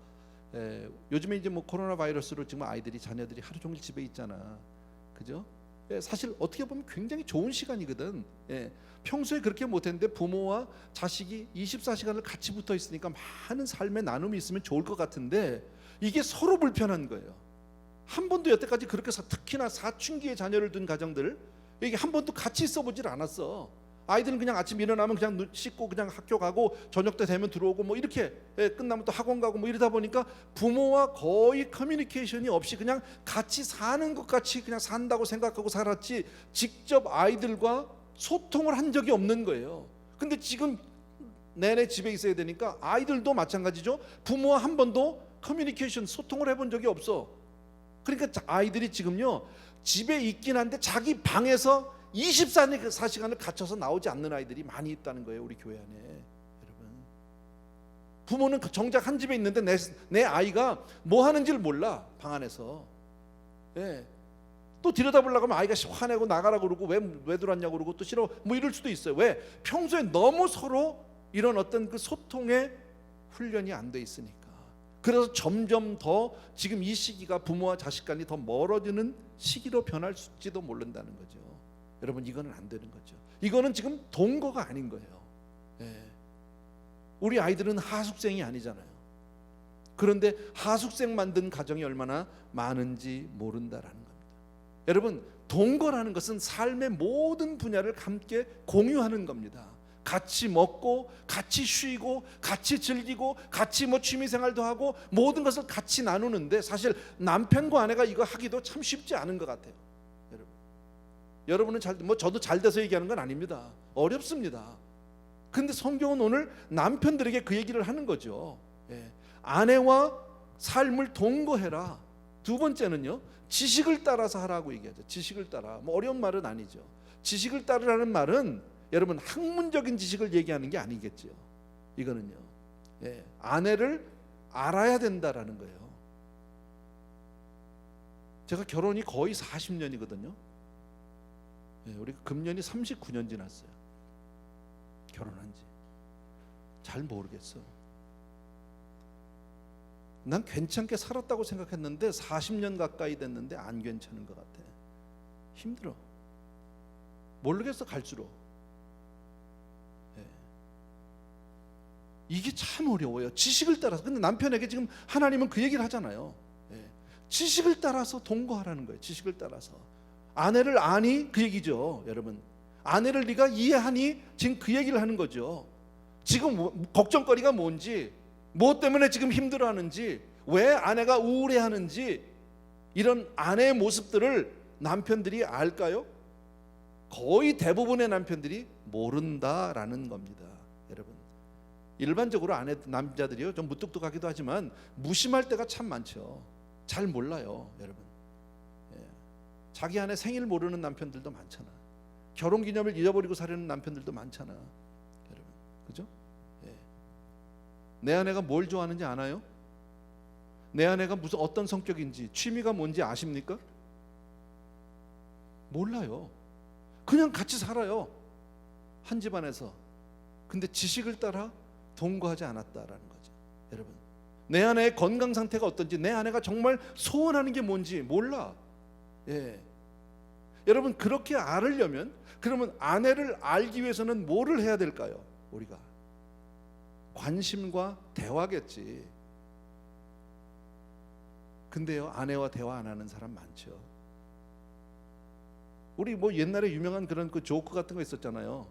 요즘에 이제 뭐 코로나 바이러스로 지금 자녀들이 하루 종일 집에 있잖아, 그죠? 사실 어떻게 보면 굉장히 좋은 시간이거든. 평소에 그렇게 못했는데 부모와 자식이 24시간을 같이 붙어 있으니까 많은 삶의 나눔이 있으면 좋을 것 같은데 이게 서로 불편한 거예요. 한 번도 여태까지 그렇게 특히나 사춘기의 자녀를 둔 가정들 이게 한 번도 같이 있어보질 않았어. 아이들은 그냥 아침 일어나면 그냥 눈 씻고 그냥 학교 가고 저녁 때 되면 들어오고 뭐 이렇게 끝나면 또 학원 가고 뭐 이러다 보니까 부모와 거의 커뮤니케이션이 없이 그냥 같이 사는 것 같이 그냥 산다고 생각하고 살았지 직접 아이들과 소통을 한 적이 없는 거예요. 근데 지금 내내 집에 있어야 되니까 아이들도 마찬가지죠. 부모와 한 번도 커뮤니케이션 소통을 해본 적이 없어. 그러니까 아이들이 지금요 집에 있긴 한데 자기 방에서 24시간을 갇혀서 나오지 않는 아이들이 많이 있다는 거예요, 우리 교회 안에. 여러분, 부모는 정작 한 집에 있는데 내 아이가 뭐 하는지를 몰라, 방 안에서. 또 들여다보려고 하면 아이가 화내고 나가라고 그러고 왜 들어왔냐고 그러고 또 싫어 뭐 이럴 수도 있어요. 왜? 평소에 너무 서로 이런 어떤 그 소통의 훈련이 안 돼 있으니까. 그래서 점점 더 지금 이 시기가 부모와 자식 간이 더 멀어지는 시기로 변할지도 모른다는 거죠. 여러분, 이거는 안 되는 거죠. 이거는 지금 동거가 아닌 거예요. 우리 아이들은 하숙생이 아니잖아요. 그런데 하숙생 만든 가정이 얼마나 많은지 모른다라는 겁니다. 여러분, 동거라는 것은 삶의 모든 분야를 함께 공유하는 겁니다. 같이 먹고 같이 쉬고 같이 즐기고 같이 뭐 취미생활도 하고 모든 것을 같이 나누는데 사실 남편과 아내가 이거 하기도 참 쉽지 않은 것 같아요. 여러분은 저도 잘 돼서 얘기하는 건 아닙니다. 어렵습니다. 근데 성경은 오늘 남편들에게 그 얘기를 하는 거죠. 아내와 삶을 동거해라. 두 번째는요, 지식을 따라서 하라고 얘기하죠. 지식을 따라. 뭐 어려운 말은 아니죠. 지식을 따르라는 말은 여러분 학문적인 지식을 얘기하는 게 아니겠죠. 이거는요, 아내를 알아야 된다라는 거예요. 제가 결혼이 거의 40년이거든요. 우리 금년이 39년 지났어요. 결혼한 지. 잘 모르겠어. 난 괜찮게 살았다고 생각했는데 40년 가까이 됐는데 안 괜찮은 것 같아. 힘들어. 모르겠어, 갈수록. 이게 참 어려워요. 지식을 따라서. 근데 남편에게 지금 하나님은 그 얘기를 하잖아요. 지식을 따라서 동거하라는 거예요. 지식을 따라서. 아내를 아니? 그 얘기죠, 여러분. 아내를 네가 이해하니? 지금 그 얘기를 하는 거죠. 지금 걱정거리가 뭔지, 무엇 때문에 지금 힘들어하는지, 왜 아내가 우울해하는지, 이런 아내의 모습들을 남편들이 알까요? 거의 대부분의 남편들이 모른다라는 겁니다, 여러분. 일반적으로 남자들이요 좀 무뚝뚝하기도 하지만 무심할 때가 참 많죠. 잘 몰라요, 여러분. 자기 아내 생일 모르는 남편들도 많잖아. 결혼기념일 잊어버리고 사려는 남편들도 많잖아, 여러분. 그죠? 내 아내가 뭘 좋아하는지 아나요? 내 아내가 무슨 어떤 성격인지, 취미가 뭔지 아십니까? 몰라요. 그냥 같이 살아요, 한 집안에서. 근데 지식을 따라 동거하지 않았다라는 거죠, 여러분. 내 아내의 건강 상태가 어떤지, 내 아내가 정말 소원하는 게 뭔지 몰라. 여러분, 그렇게 알으려면, 그러면 아내를 알기 위해서는 뭐를 해야 될까요? 우리가 관심과 대화겠지. 근데요, 아내와 대화 안 하는 사람 많죠. 우리 뭐 옛날에 유명한 그런 그 조크 같은 거 있었잖아요.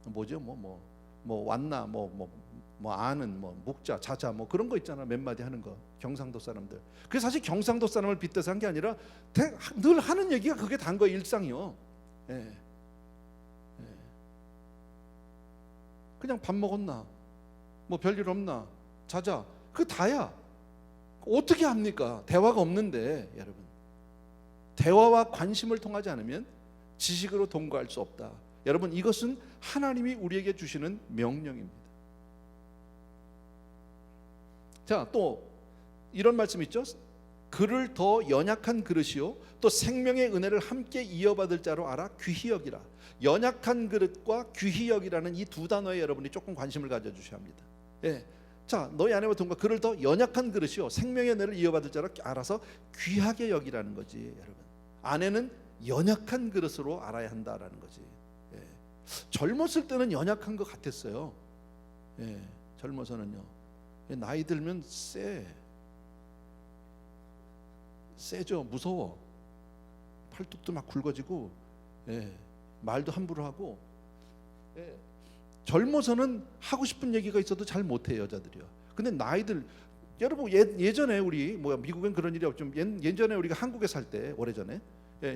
뭐죠? 뭐 왔나? 뭐 아는, 뭐 묵자, 자자, 뭐 그런 거 있잖아. 몇 마디 하는 거. 경상도 사람들. 그게 사실 경상도 사람을 빗대서 한 게 아니라 늘 하는 얘기가 그게 단 거예요, 일상이요. 그냥 밥 먹었나? 뭐 별일 없나? 자자. 그 다야. 어떻게 합니까? 대화가 없는데. 여러분, 대화와 관심을 통하지 않으면 지식으로 동거할 수 없다. 여러분, 이것은 하나님이 우리에게 주시는 명령입니다. 자, 또 이런 말씀 있죠. 그를 더 연약한 그릇이요 또 생명의 은혜를 함께 이어받을 자로 알아 귀히 여기라. 연약한 그릇과 귀히 여기라는 이 두 단어에 여러분이 조금 관심을 가져주셔야 합니다. 예. 자, 너희 아내와 동거 그를 더 연약한 그릇이요 생명의 은혜를 이어받을 자로 알아서 귀하게 여기라는 거지. 여러분, 아내는 연약한 그릇으로 알아야 한다라는 거지. 예. 젊었을 때는 연약한 것 같았어요. 예. 젊어서는요. 나이 들면 세죠. 무서워. 팔뚝도 막 굵어지고, 예, 말도 함부로 하고. 예, 젊어서는 하고 싶은 얘기가 있어도 잘 못해요, 여자들이요. 근데 나이들, 여러분 예전에 우리 미국엔 그런 일이 없지만 예전에 우리가 한국에 살 때 오래전에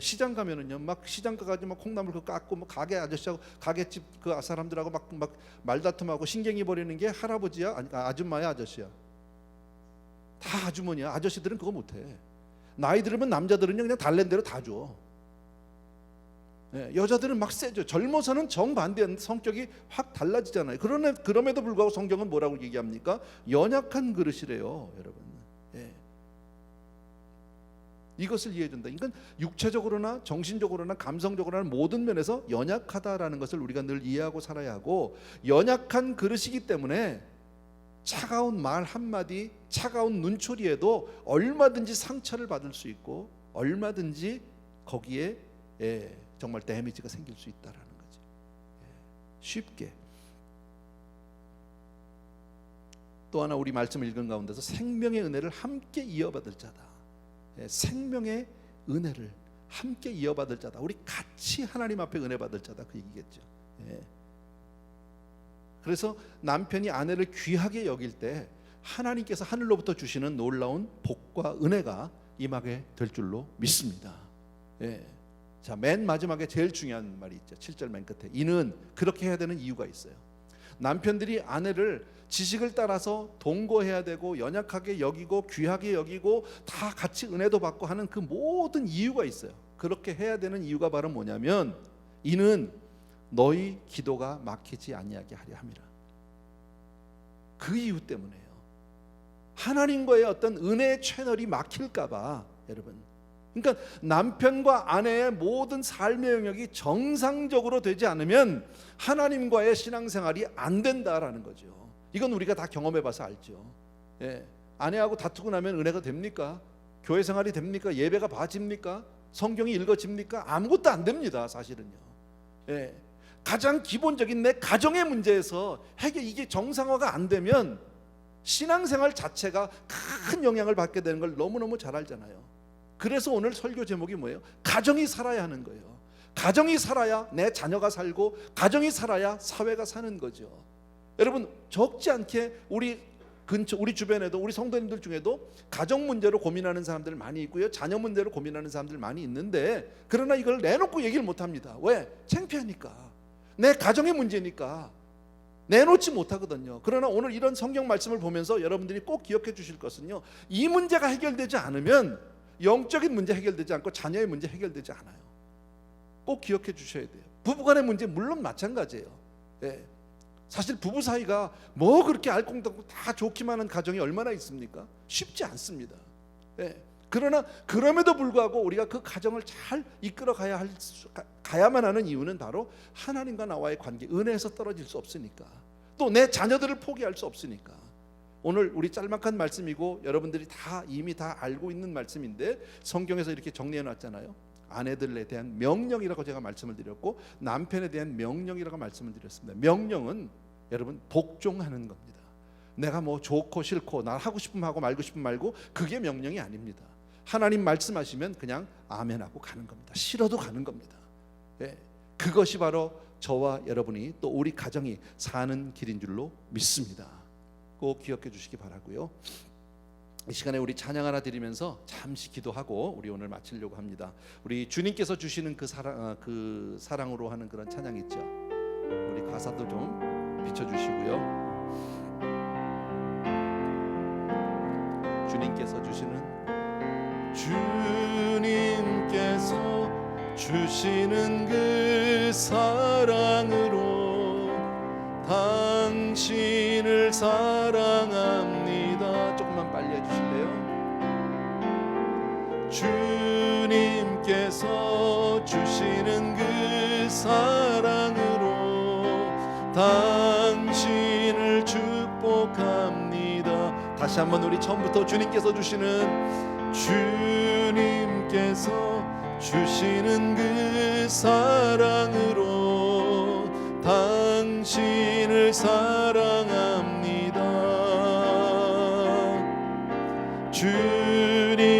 시장 가면은요 막 시장 가가지고 막 콩나물 그 깎고 뭐 가게 아저씨하고 가게집 그 사람들하고 막 말다툼하고 신경이 버리는 게 할아버지야 아니 아줌마야 아저씨야? 다 아주머니야. 아저씨들은 그거 못해. 나이 들으면 남자들은요 그냥 달랜 대로 다 줘. 여자들은 막 세죠. 젊어서는 정반대한 성격이 확 달라지잖아요. 그럼에도 불구하고 성경은 뭐라고 얘기합니까? 연약한 그릇이래요, 여러분. 이것을 이해해 준다. 그러니까 육체적으로나 정신적으로나 감성적으로나 모든 면에서 연약하다라는 것을 우리가 늘 이해하고 살아야 하고, 연약한 그릇이기 때문에 차가운 말 한마디, 차가운 눈초리에도 얼마든지 상처를 받을 수 있고 얼마든지 거기에 정말 데미지가 생길 수 있다라는 거죠. 쉽게. 또 하나 우리 말씀 읽은 가운데서 생명의 은혜를 함께 이어받을 자다. 생명의 은혜를 함께 이어받을 자다. 우리 같이 하나님 앞에 은혜 받을 자다, 그 얘기겠죠. 그래서 남편이 아내를 귀하게 여길 때 하나님께서 하늘로부터 주시는 놀라운 복과 은혜가 임하게 될 줄로 믿습니다. 자, 맨 마지막에 제일 중요한 말이 있죠. 7절 맨 끝에. 이는 그렇게 해야 되는 이유가 있어요. 남편들이 아내를 지식을 따라서 동거해야 되고 연약하게 여기고 귀하게 여기고 다 같이 은혜도 받고 하는 그 모든 이유가 있어요. 그렇게 해야 되는 이유가 바로 뭐냐면, 이는 너희 기도가 막히지 아니하게 하려 함이라. 그 이유 때문에요. 하나님과의 어떤 은혜의 채널이 막힐까 봐, 여러분. 그러니까 남편과 아내의 모든 삶의 영역이 정상적으로 되지 않으면 하나님과의 신앙생활이 안 된다라는 거죠. 이건 우리가 다 경험해 봐서 알죠. 아내하고 다투고 나면 은혜가 됩니까? 교회 생활이 됩니까? 예배가 봐집니까? 성경이 읽어집니까? 아무것도 안 됩니다, 사실은요. 가장 기본적인 내 가정의 문제에서 이게 정상화가 안 되면 신앙생활 자체가 큰 영향을 받게 되는 걸 너무너무 잘 알잖아요. 그래서 오늘 설교 제목이 뭐예요? 가정이 살아야 하는 거예요. 가정이 살아야 내 자녀가 살고, 가정이 살아야 사회가 사는 거죠. 여러분, 적지 않게 우리 주변에도, 우리 성도님들 중에도 가정 문제로 고민하는 사람들 많이 있고요, 자녀 문제로 고민하는 사람들 많이 있는데, 그러나 이걸 내놓고 얘기를 못합니다. 왜? 창피하니까. 내 가정의 문제니까 내놓지 못하거든요. 그러나 오늘 이런 성경 말씀을 보면서 여러분들이 꼭 기억해 주실 것은요, 이 문제가 해결되지 않으면 영적인 문제 해결되지 않고 자녀의 문제 해결되지 않아요. 꼭 기억해 주셔야 돼요. 부부간의 문제 물론 마찬가지예요. 사실 부부 사이가 뭐 그렇게 알콩달콩 다 좋기만 한 가정이 얼마나 있습니까? 쉽지 않습니다. 그러나 그럼에도 불구하고 우리가 그 가정을 잘 이끌어 가야만 하는 이유는 바로 하나님과 나와의 관계, 은혜에서 떨어질 수 없으니까, 또 내 자녀들을 포기할 수 없으니까. 오늘 우리 짤막한 말씀이고 여러분들이 이미 다 알고 있는 말씀인데 성경에서 이렇게 정리해 놨잖아요. 아내들에 대한 명령이라고 제가 말씀을 드렸고, 남편에 대한 명령이라고 말씀을 드렸습니다. 명령은 여러분 복종하는 겁니다. 내가 뭐 좋고 싫고, 나 하고 싶으면 하고 말고 싶으면 말고, 그게 명령이 아닙니다. 하나님 말씀하시면 그냥 아멘하고 가는 겁니다. 싫어도 가는 겁니다. 그것이 바로 저와 여러분이, 또 우리 가정이 사는 길인 줄로 믿습니다. 꼭 기억해 주시기 바라고요. 이 시간에 우리 찬양 하나 드리면서 잠시 기도하고 우리 오늘 마치려고 합니다. 우리 주님께서 주시는 그 사랑으로 하는 그런 찬양 있죠. 우리 가사도 좀 비춰주시고요. 주님께서 주시는 그 사랑으로 당신을 사랑합니다. 조금만 빨리 해주실래요? 주님께서 주시는 그 사랑으로 당신을 축복합니다. 다시 한번 우리 처음부터 주님께서 주시는 그 사랑으로 당신을 사랑합니다. 주님께서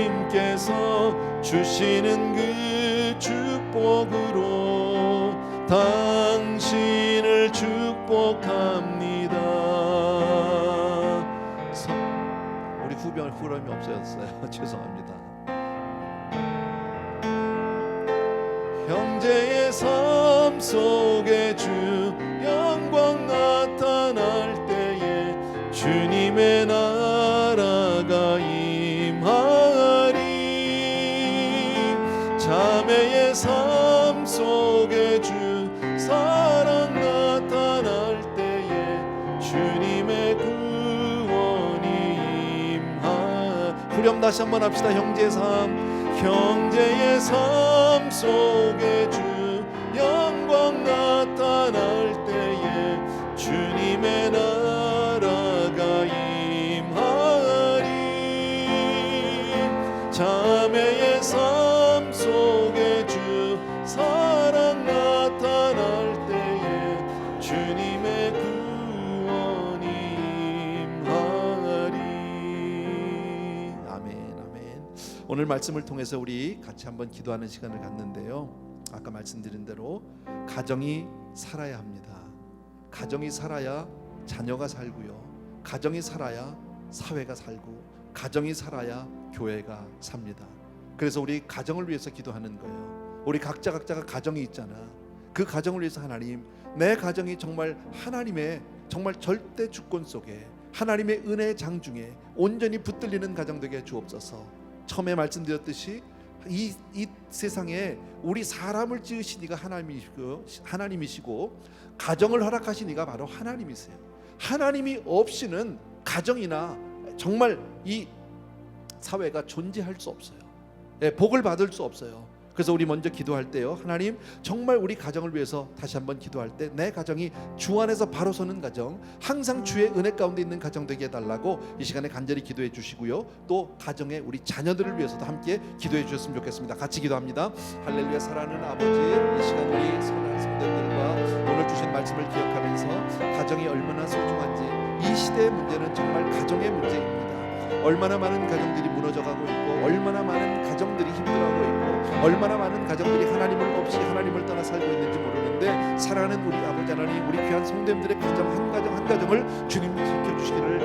주시는 그 축복으로 당신을 축복합니다. 우리 후렴이 없어졌어요. 죄송합니다. 형제의 삶 속에 주 영광 나타날 때에 주님의 나라가 임하리. 자매의 삶 속에 주 사랑 나타날 때에 주님의 구원이 임하. 후렴 다시 한번 합시다. 형제의 삶 속에 주 영광 나타날 때에 주님의 나라가 임하리. 자매의 삶 속에 주 사랑 나타날 때에 주님의 구원이 임하리. 아멘, 아멘. 오늘 말씀을 통해서 우리 같이 한번 기도하는 시간을 갖는데요, 아까 말씀드린 대로 가정이 살아야 합니다. 가정이 살아야 자녀가 살고요, 가정이 살아야 사회가 살고, 가정이 살아야 교회가 삽니다. 그래서 우리 가정을 위해서 기도하는 거예요. 우리 각자가 가정이 있잖아. 그 가정을 위해서 하나님, 내 가정이 정말 하나님의 정말 절대 주권 속에 하나님의 은혜의 장중에 온전히 붙들리는 가정 되게 주옵소서. 처음에 말씀드렸듯이 이 세상에 우리 사람을 지으신 이가 하나님이시고 가정을 허락하신 이가 바로 하나님이세요. 하나님이 없이는 가정이나 정말 이 사회가 존재할 수 없어요. 복을 받을 수 없어요. 그래서 우리 먼저 기도할 때요, 하나님 정말 우리 가정을 위해서 다시 한번 기도할 때 내 가정이 주 안에서 바로 서는 가정, 항상 주의 은혜 가운데 있는 가정 되게 해달라고 이 시간에 간절히 기도해 주시고요, 또 가정의 우리 자녀들을 위해서도 함께 기도해 주셨으면 좋겠습니다. 같이 기도합니다. 할렐루야. 사랑하는 아버지, 이 시간 우리 선한 성도들과 오늘 주신 말씀을 기억하면서 가정이 얼마나 소중한지, 이 시대의 문제는 정말 가정의 문제입니다. 얼마나 많은 가정들이 무너져가고 있고, 얼마나 많은 가정들이 힘들어하고 있고, 얼마나 많은 가정들이 하나님을 없이 하나님을 떠나 살고 있는지 모르는데, 사랑하는 우리 아버지 하나님, 우리 귀한 성도님들의 가정 한 가정을 주님이 지켜주시기를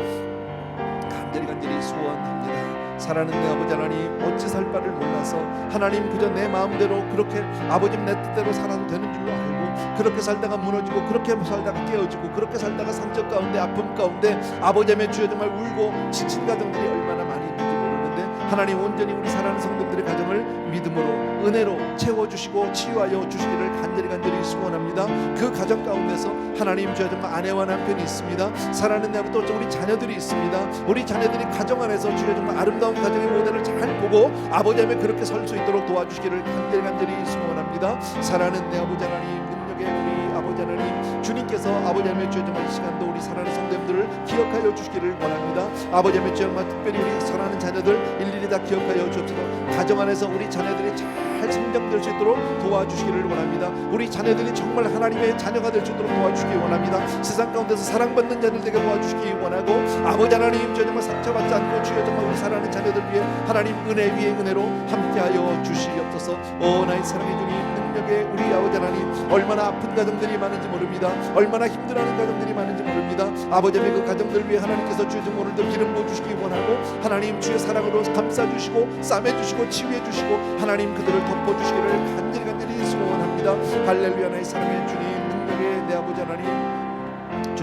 간절히 소원합니다. 사랑하는 내 아버지 하나님, 어찌 살 바를 몰라서 하나님 그저 내 마음대로 그렇게 아버지 내 뜻대로 살아도 되는 줄로 알고, 그렇게 살다가 무너지고, 그렇게 살다가 깨어지고, 그렇게 살다가 상처 가운데 아픔 가운데 아버지의 주여 정말 울고 지친 가정들이 얼마나 많이 있는지 모르는데, 하나님 온전히 우리 사랑하는 성도들의 가정을 믿음으로 은혜로 채워주시고 치유하여 주시기를 간절히 소원합니다. 그 가정 가운데서 하나님 주여 정말 아내와 남편이 있습니다. 사랑하는 내 아버지, 또 우리 자녀들이 있습니다. 우리 자녀들이 가정 안에서 주여 정말 아름다운 가정의 모델을 잘 보고 아버지 앞에 그렇게 설 수 있도록 도와주시기를 간절히 소원합니다. 사랑하는 내 아버지 하나님, 능력의 우리 아버지 하나님, 주님께서 아버지 하나님의 주여 정말 이 시간도 우리 사랑하는 성도님들을 기억하여 주시기를 원합니다. 아버지 하나님의 주여 정말 특별히 우리 사랑하는 자녀들 일일이 다 기억하여 주옵소서. 가정 안에서 우리 자녀들이 잘 성장될 수 있도록 도와주시기를 원합니다. 우리 자녀들이 정말 하나님의 자녀가 될 수 있도록 도와주시기 원합니다. 세상 가운데서 사랑받는 자들 되게 도와주시기 원하고, 아버지 하나님 주여 정말 상처받지 않고 주여 정말 우리 사랑하는 자녀들 위해 하나님 은혜 위에 은혜로 함께하여 주시옵소서. 오 나의 사랑의 주님, 능력의 우리 아버지 하나님, 얼마나 아픈 가정들이 많은지 모릅니다. 얼마나 힘들어하는 가정들이 많은지 모릅니다. 아버지의 그 가정들 위해 하나님께서 주여 정말 오늘도 기름 부어주시기 원하고, 하나님 주의 사랑으로 감싸주시고 싸매주시고 치유해주시고 하나님 그들을 덮어주시기를 간절히 소원합니다. 할렐루야. 나의 사랑의 주님, 능력의 내 아버지 하나님,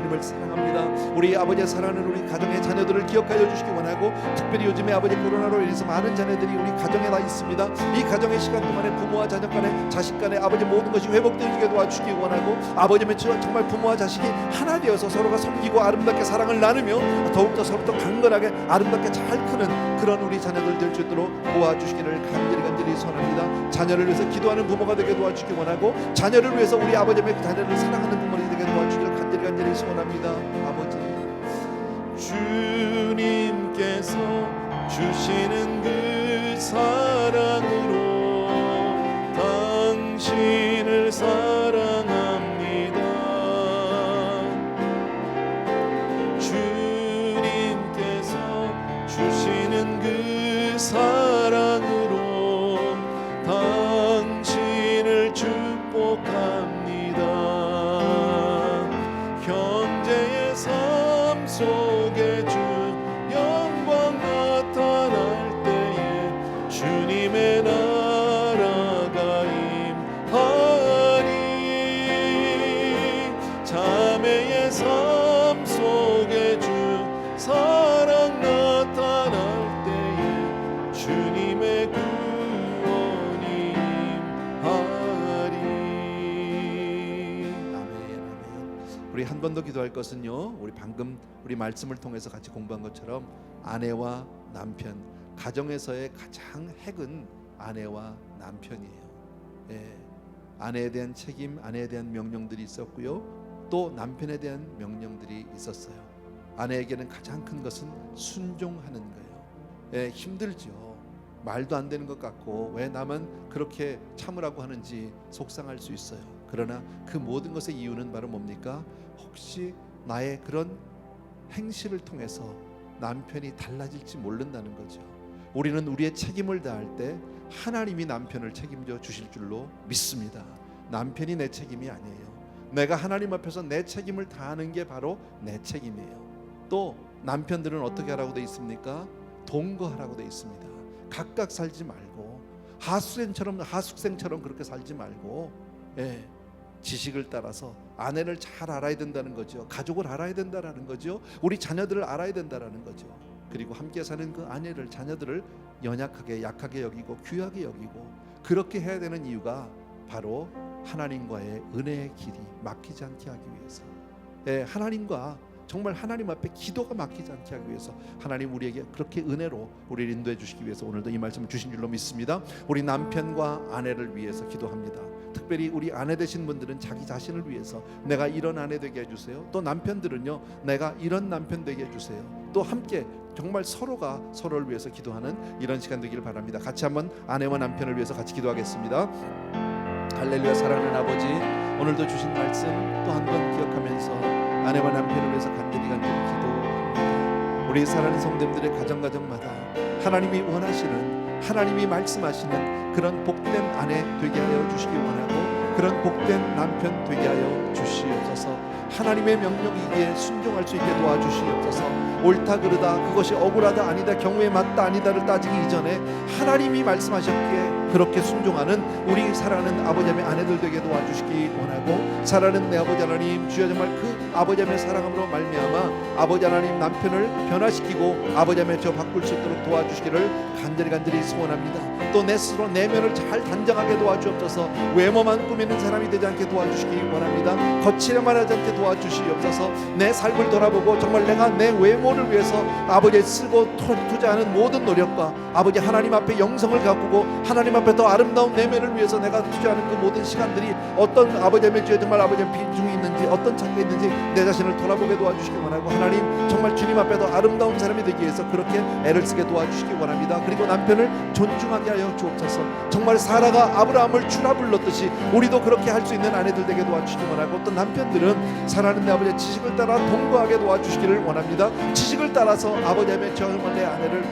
주님을 사랑합니다. 우리 아버지의 사랑하는 우리 가정의 자녀들을 기억하여 주시기 원하고, 특별히 요즘에 아버지 코로나로 인해서 많은 자녀들이 우리 가정에 다 있습니다. 이 가정의 시간 동안에 부모와 자녀 간에, 자식 간에 아버지 모든 것이 회복되게 도와주시기 원하고, 아버지의 정말 부모와 자식이 하나 되어서 서로가 섬기고 아름답게 사랑을 나누며 더욱더 서로 더 강건하게 아름답게 잘 크는 그런 우리 자녀들 될 수 있도록 도와주시기를 간절히 소원합니다. 자녀를 위해서 기도하는 부모가 되게 도와주시기 원하고, 자녀를 위해서 우리 아버지의 자녀를 사랑하는 부모가 되게 도와주기를 간절히 소원합니다. 아버지, 주님께서 주시는 그 사랑으로 당신을 사랑합니다. 주님께서 주시는 그 사랑으로 당신을 축복합니다. 현재의 삶 속에 주 영광 나타날 때에 주님의 나라가 임하니, 자매의 삶 속에 주 사랑 나타날 때에 주님의 구원이 임하리. 아멘. 우리 한 번 더 기도할 것은요, 우리 방금 우리 말씀을 통해서 같이 공부한 것처럼 아내와 남편, 가정에서의 가장 핵은 아내와 남편이에요. 예, 아내에 대한 책임, 아내에 대한 명령들이 있었고요, 또 남편에 대한 명령들이 있었어요. 아내에게는 가장 큰 것은 순종하는 거예요. 예, 힘들죠. 말도 안 되는 것 같고 왜 나만 그렇게 참으라고 하는지 속상할 수 있어요. 그러나 그 모든 것의 이유는 바로 뭡니까? 혹시 나의 그런 행실을 통해서 남편이 달라질지 모른다는 거죠. 우리는 우리의 책임을 다할 때 하나님이 남편을 책임져 주실 줄로 믿습니다. 남편이 내 책임이 아니에요. 내가 하나님 앞에서 내 책임을 다하는 게 바로 내 책임이에요. 또 남편들은 어떻게 하라고 돼 있습니까? 동거하라고 돼 있습니다. 각각 살지 말고 하숙생처럼 그렇게 살지 말고, 예, 지식을 따라서 아내를 잘 알아야 된다는 거죠. 가족을 알아야 된다는 거죠. 우리 자녀들을 알아야 된다는 거죠. 그리고 함께 사는 그 아내를, 자녀들을 연약하게, 약하게 여기고 귀하게 여기고, 그렇게 해야 되는 이유가 바로 하나님과의 은혜의 길이 막히지 않게 하기 위해서, 예, 하나님과 정말 하나님 앞에 기도가 막히지 않게 하기 위해서 하나님 우리에게 그렇게 은혜로 우리를 인도해 주시기 위해서 오늘도 이 말씀을 주신 줄로 믿습니다. 우리 남편과 아내를 위해서 기도합니다. 특별히 우리 아내 되신 분들은 자기 자신을 위해서 내가 이런 아내 되게 해주세요. 또 남편들은요, 내가 이런 남편 되게 해주세요. 또 함께 정말 서로가 서로를 위해서 기도하는 이런 시간 되기를 바랍니다. 같이 한번 아내와 남편을 위해서 같이 기도하겠습니다. 할렐루야. 사랑하는 아버지, 오늘도 주신 말씀 또 한 번 기억하면서 아내와 남편을 위해서 간절히 기도합니다. 우리 사랑하는 성도님들의 가정마다 하나님이 원하시는, 하나님이 말씀하시는 그런 복된 아내 되게 하여 주시기 원하고, 그런 복된 남편 되게 하여 주시옵소서. 하나님의 명령이기에 순종할 수 있게 도와주시옵소서. 옳다 그르다, 그것이 억울하다 아니다, 경우에 맞다 아니다를 따지기 이전에 하나님이 말씀하셨기에 그렇게 순종하는 우리 사랑하는 아버지의 아내들 되게 도와주시기 원하고, 사랑하는 내 아버지 하나님, 주여 정말 그 아버지 하나님의 사랑으로 말미암아 아버지 하나님 남편을 변화시키고 아버지 하나님 저 바꿀 수 있도록 도와주시기를 간절히 소원합니다. 또 내 스스로 내면을 잘 단정하게 도와주옵소서. 외모만 꾸미는 사람이 되지 않게 도와주시기 원합니다. 거칠에만 하지 않게 도와주시옵소서. 내 삶을 돌아보고 정말 내가 내 외모를 위해서 아버지 쓰고 투자하는 모든 노력과 아버지 하나님 앞에 영성을 가꾸고 하나님 앞에 더 아름다운 내면을 위해서 내가 투자하는 그 모든 시간들이 어떤 아버지의 주에 정말 아버지의 비중이 있는지, 어떤 차이가 있는지 내 자신을 돌아보게 도와주시기 원하고, 하나님 정말 주님 앞에 더 아름다운 사람이 되기 위해서 그렇게 애를 쓰게 도와주시기 원합니다. 그리고 남편을 존중하게 하여 주옵소서. 정말 사라가 아브라함을 주라 불렀듯이 우리도 그렇게 할 수 있는 아내들 되게 도와주시기 원하고, 또 남편들은 사랑하는 내 아버지의 지식을 따라 동거하게 도와주시기를 원합니다. 지식을 따라서 아버지의 정말 내 아내를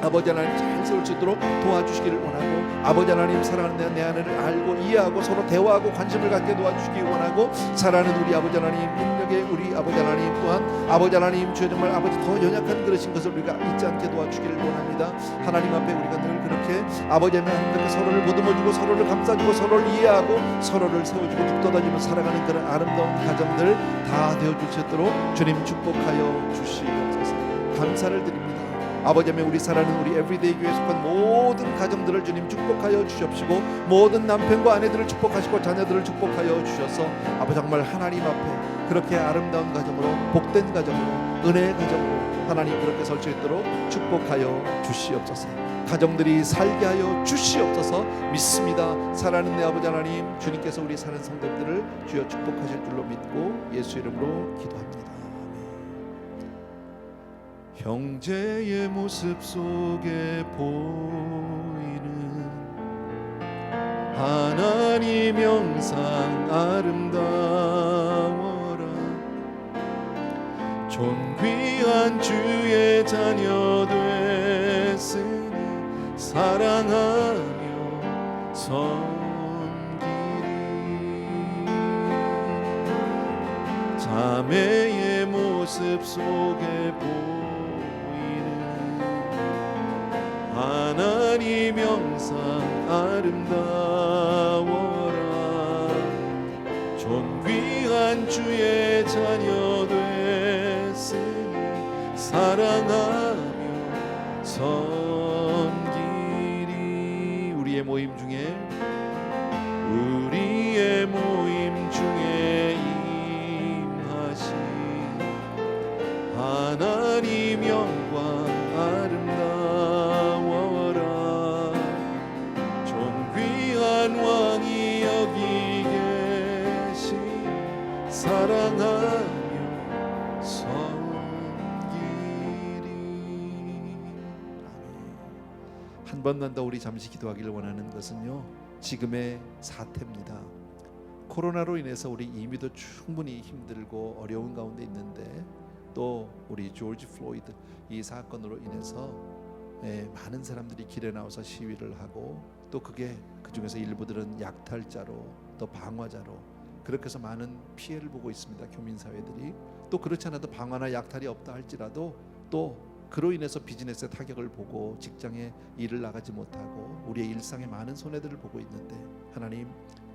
아버지 하나님 잘 세울 수 있도록 도와주시기를 원하고, 아버지 하나님 사랑하는 내 아내를 알고 이해하고 서로 대화하고 관심을 갖게 도와주시기 원하고, 사랑하는 우리 아버지 하나님 능력의 우리 아버지 하나님 또한 아버지 하나님 주여 정말 아버지 더 연약한 그릇인 것을 우리가 잊지 않게 도와주기를 원합니다. 하나님 앞에 우리가 늘 그렇게 아버지 하나님 서로를 보듬어주고 서로를 감싸주고 서로를 이해하고 서로를 세워주고 북돋아주며 살아가는 그런 아름다운 가정들 다 되어줄 수 있도록 주님 축복하여 주시옵소서. 감사를 드립니다. 아버지 하나님 우리 사랑하는 우리 에브리데이 교회에 속한 모든 가정들을 주님 축복하여 주시옵시고, 모든 남편과 아내들을 축복하시고 자녀들을 축복하여 주셔서 아버지 정말 하나님 앞에 그렇게 아름다운 가정으로, 복된 가정으로, 은혜의 가정으로 하나님 그렇게 설 수 있도록 축복하여 주시옵소서. 가정들이 살게 하여 주시옵소서. 믿습니다. 사랑하는 내 아버지 하나님, 주님께서 우리 사는 성도들을 주여 축복하실 줄로 믿고 예수 이름으로 기도합니다. 형제의 모습 속에 보이는 하나님 영상 아름다워라. 존귀한 주의 자녀 됐으니 사랑하며 섬기리. 자매의 모습 속에 보이는 하나님 영상 아름다워라. 존귀한 주의 자녀 됐으니 사랑하며 섬기리. 우리의 모임 중에 임하신 하나님 영광 아름다워라. 존귀한 왕이 여기 계시 사랑하며 섬기리. 한 번만 더 우리 잠시 기도하기를 원하는 것은요, 지금의 사태입니다. 코로나로 인해서 우리 이미도 충분히 힘들고 어려운 가운데 있는데, 또 우리 조지 플로이드 이 사건으로 인해서 많은 사람들이 길에 나와서 시위를 하고, 또 그게 그중에서 일부들은 약탈자로 또 방화자로 그렇게 해서 많은 피해를 보고 있습니다. 교민사회들이. 또 그렇지 않아도 방화나 약탈이 없다 할지라도 또 그로 인해서 비즈니스의 타격을 보고 직장에 일을 나가지 못하고 우리의 일상에 많은 손해들을 보고 있는데, 하나님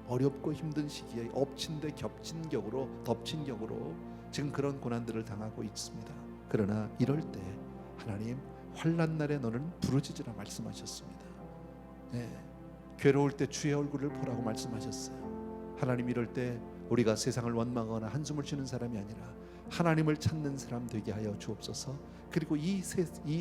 어렵고 힘든 시기에 엎친 데 겹친 격으로 덮친 격으로 지금 그런 고난들을 당하고 있습니다. 그러나 이럴 때 하나님 환난 날에 너는 부르짖으라 말씀하셨습니다. 괴로울 때 주의 얼굴을 보라고 말씀하셨어요. 하나님 이럴 때 우리가 세상을 원망하거나 한숨을 쉬는 사람이 아니라 하나님을 찾는 사람 되게 하여 주옵소서. 그리고 이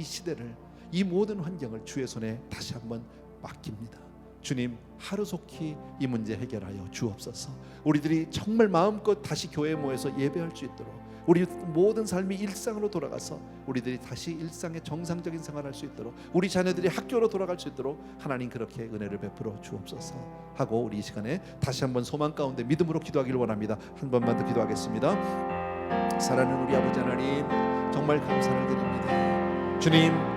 시대를, 이 모든 환경을 주의 손에 다시 한번 맡깁니다. 주님 하루속히 이 문제 해결하여 주옵소서. 우리들이 정말 마음껏 다시 교회에 모여서 예배할 수 있도록, 우리 모든 삶이 일상으로 돌아가서 우리들이 다시 일상의 정상적인 생활을 할 수 있도록, 우리 자녀들이 학교로 돌아갈 수 있도록 하나님 그렇게 은혜를 베풀어 주옵소서 하고, 우리 이 시간에 다시 한번 소망 가운데 믿음으로 기도하기를 원합니다. 한 번만 더 기도하겠습니다. 사랑하는 우리 아버지 하나님, 정말 감사를 드립니다.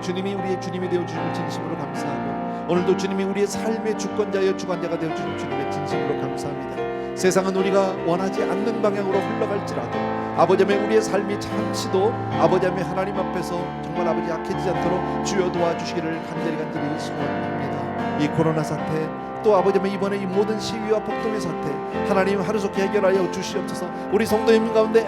주님이 우리의 주님이 되어 주심을 진심으로 감사하고, 오늘도 주님이 우리의 삶의 주권자여 주관자가 되어 주신 주님의 진심으로 감사합니다. 세상은 우리가 원하지 않는 방향으로 흘러갈지라도 아버지 하나님 우리의 삶이 잠시도 아버지 하나님 앞에서 정말 아버지 약해지지 않도록 주여 도와주시기를 간절히 소원합니다. 이 코로나 사태, 또 아버지 하나님 이번에 이 모든 시위와 폭동의 사태 하나님 하루속히 해결하여 주시옵소서. 우리 성도님 가운데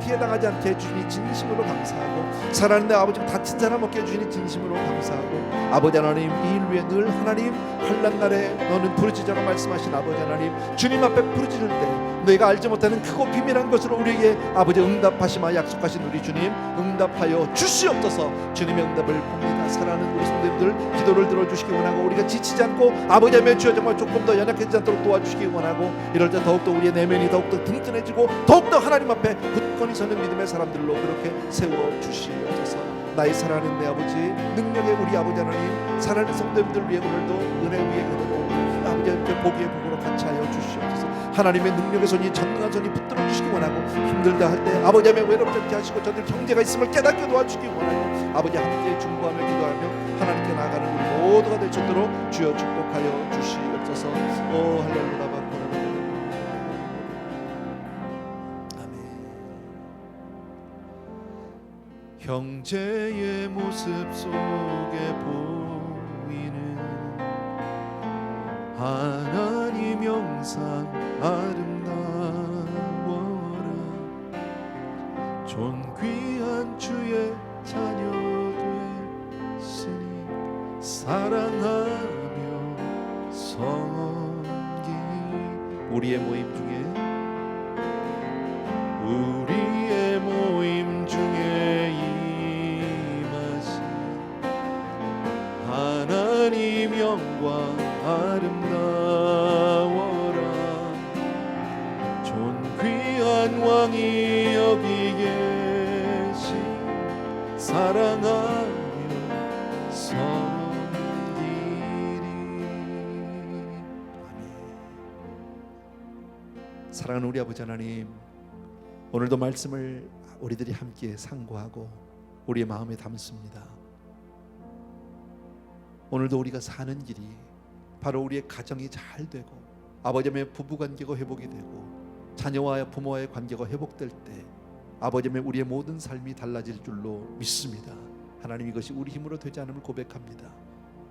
피해 당하지 않게 해주시니 진심으로 감사하고, 사랑하는 아버지 다친 사람 없게 해주시니 진심으로 감사하고, 아버지 하나님 이 일 위해 늘 하나님 환난 날에 너는 부르짖으라 말씀하신 아버지 하나님, 주님 앞에 부르짖을 때 너희가 알지 못하는 크고 비밀한 것으로 우리에게 아버지 응답하시마 약속하신 우리 주님 응답하여 주시옵소서. 주님의 응답을 봅니다. 사랑하는 우리 성도님들 기도를 들어주시기 원하고, 우리가 지치지 않고 아버지 하나님 주여 정말 조금 더 연약해지지 않도록 도와주시기 원하고, 이럴 때 더욱더 우리의 내면이 더욱더 든든해지고 더욱더 하나님 앞에 굳건히 서는 믿음의 사람들로 그렇게 세워주시옵소서. 나의 사랑하는 내 아버지, 능력의 우리 아버지 하나님, 사랑하는 성도님들 위해 오늘도 은혜 위에 은혜로 아버지 하나님께 복의 복으로 같이 하여 주시옵소서. 하나님의 능력의 손이 전능한 손이 붙들어 주시기 원하고, 힘들다 할 때 아버지 하나님 외롭지 않게 하시고 저들 형제가 있음을 깨닫게 도와주시기 원하고, 아버지 함께 중보하며 기도하며 나아가는 우리 모두가 될 수 있도록 주여 축복하여 주시옵소서. 오 할렐루야. 형제의 모습 속에 보이는 하나님 영상 아름다워라. 존귀한 주의 자녀 되시니 사랑하며 섬기. 우리의 모임 중에 하나님 영광 아름다워라. 존귀한 왕이 여기 계시 사랑하며 섬기리. 아멘. 사랑하는 우리 아버지 하나님, 오늘도 말씀을 우리들이 함께 상고하고 우리의 마음에 담습니다. 오늘도 우리가 사는 길이 바로 우리의 가정이 잘 되고 아버지의 부부관계가 회복이 되고 자녀와 부모와의 관계가 회복될 때 아버지의 우리의 모든 삶이 달라질 줄로 믿습니다. 하나님, 이것이 우리 힘으로 되지 않음을 고백합니다.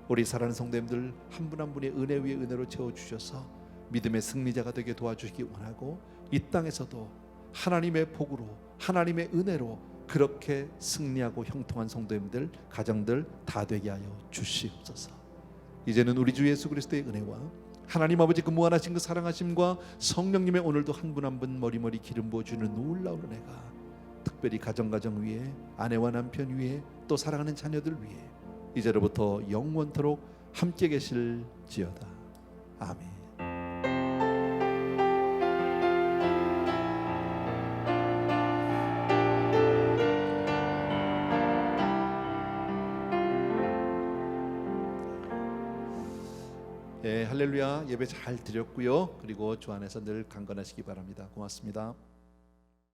우리 사랑하는 성도님들 한 분 한 분의 은혜 위에 은혜로 채워주셔서 믿음의 승리자가 되게 도와주시기 원하고, 이 땅에서도 하나님의 복으로 하나님의 은혜로 그렇게 승리하고 형통한 성도님들, 가정들 다 되게 하여 주시옵소서. 이제는 우리 주 예수 그리스도의 은혜와 하나님 아버지 그 무한하신 그 사랑하심과 성령님의 오늘도 한 분 한 분 머리머리 기름 부어주는 놀라운 은혜가 특별히 가정 위에, 아내와 남편 위에, 또 사랑하는 자녀들 위에 이제로부터 영원토록 함께 계실지어다. 아멘. 예, 할렐루야. 예배 잘 드렸고요. 그리고 주 안에서 늘 강건하시기 바랍니다. 고맙습니다.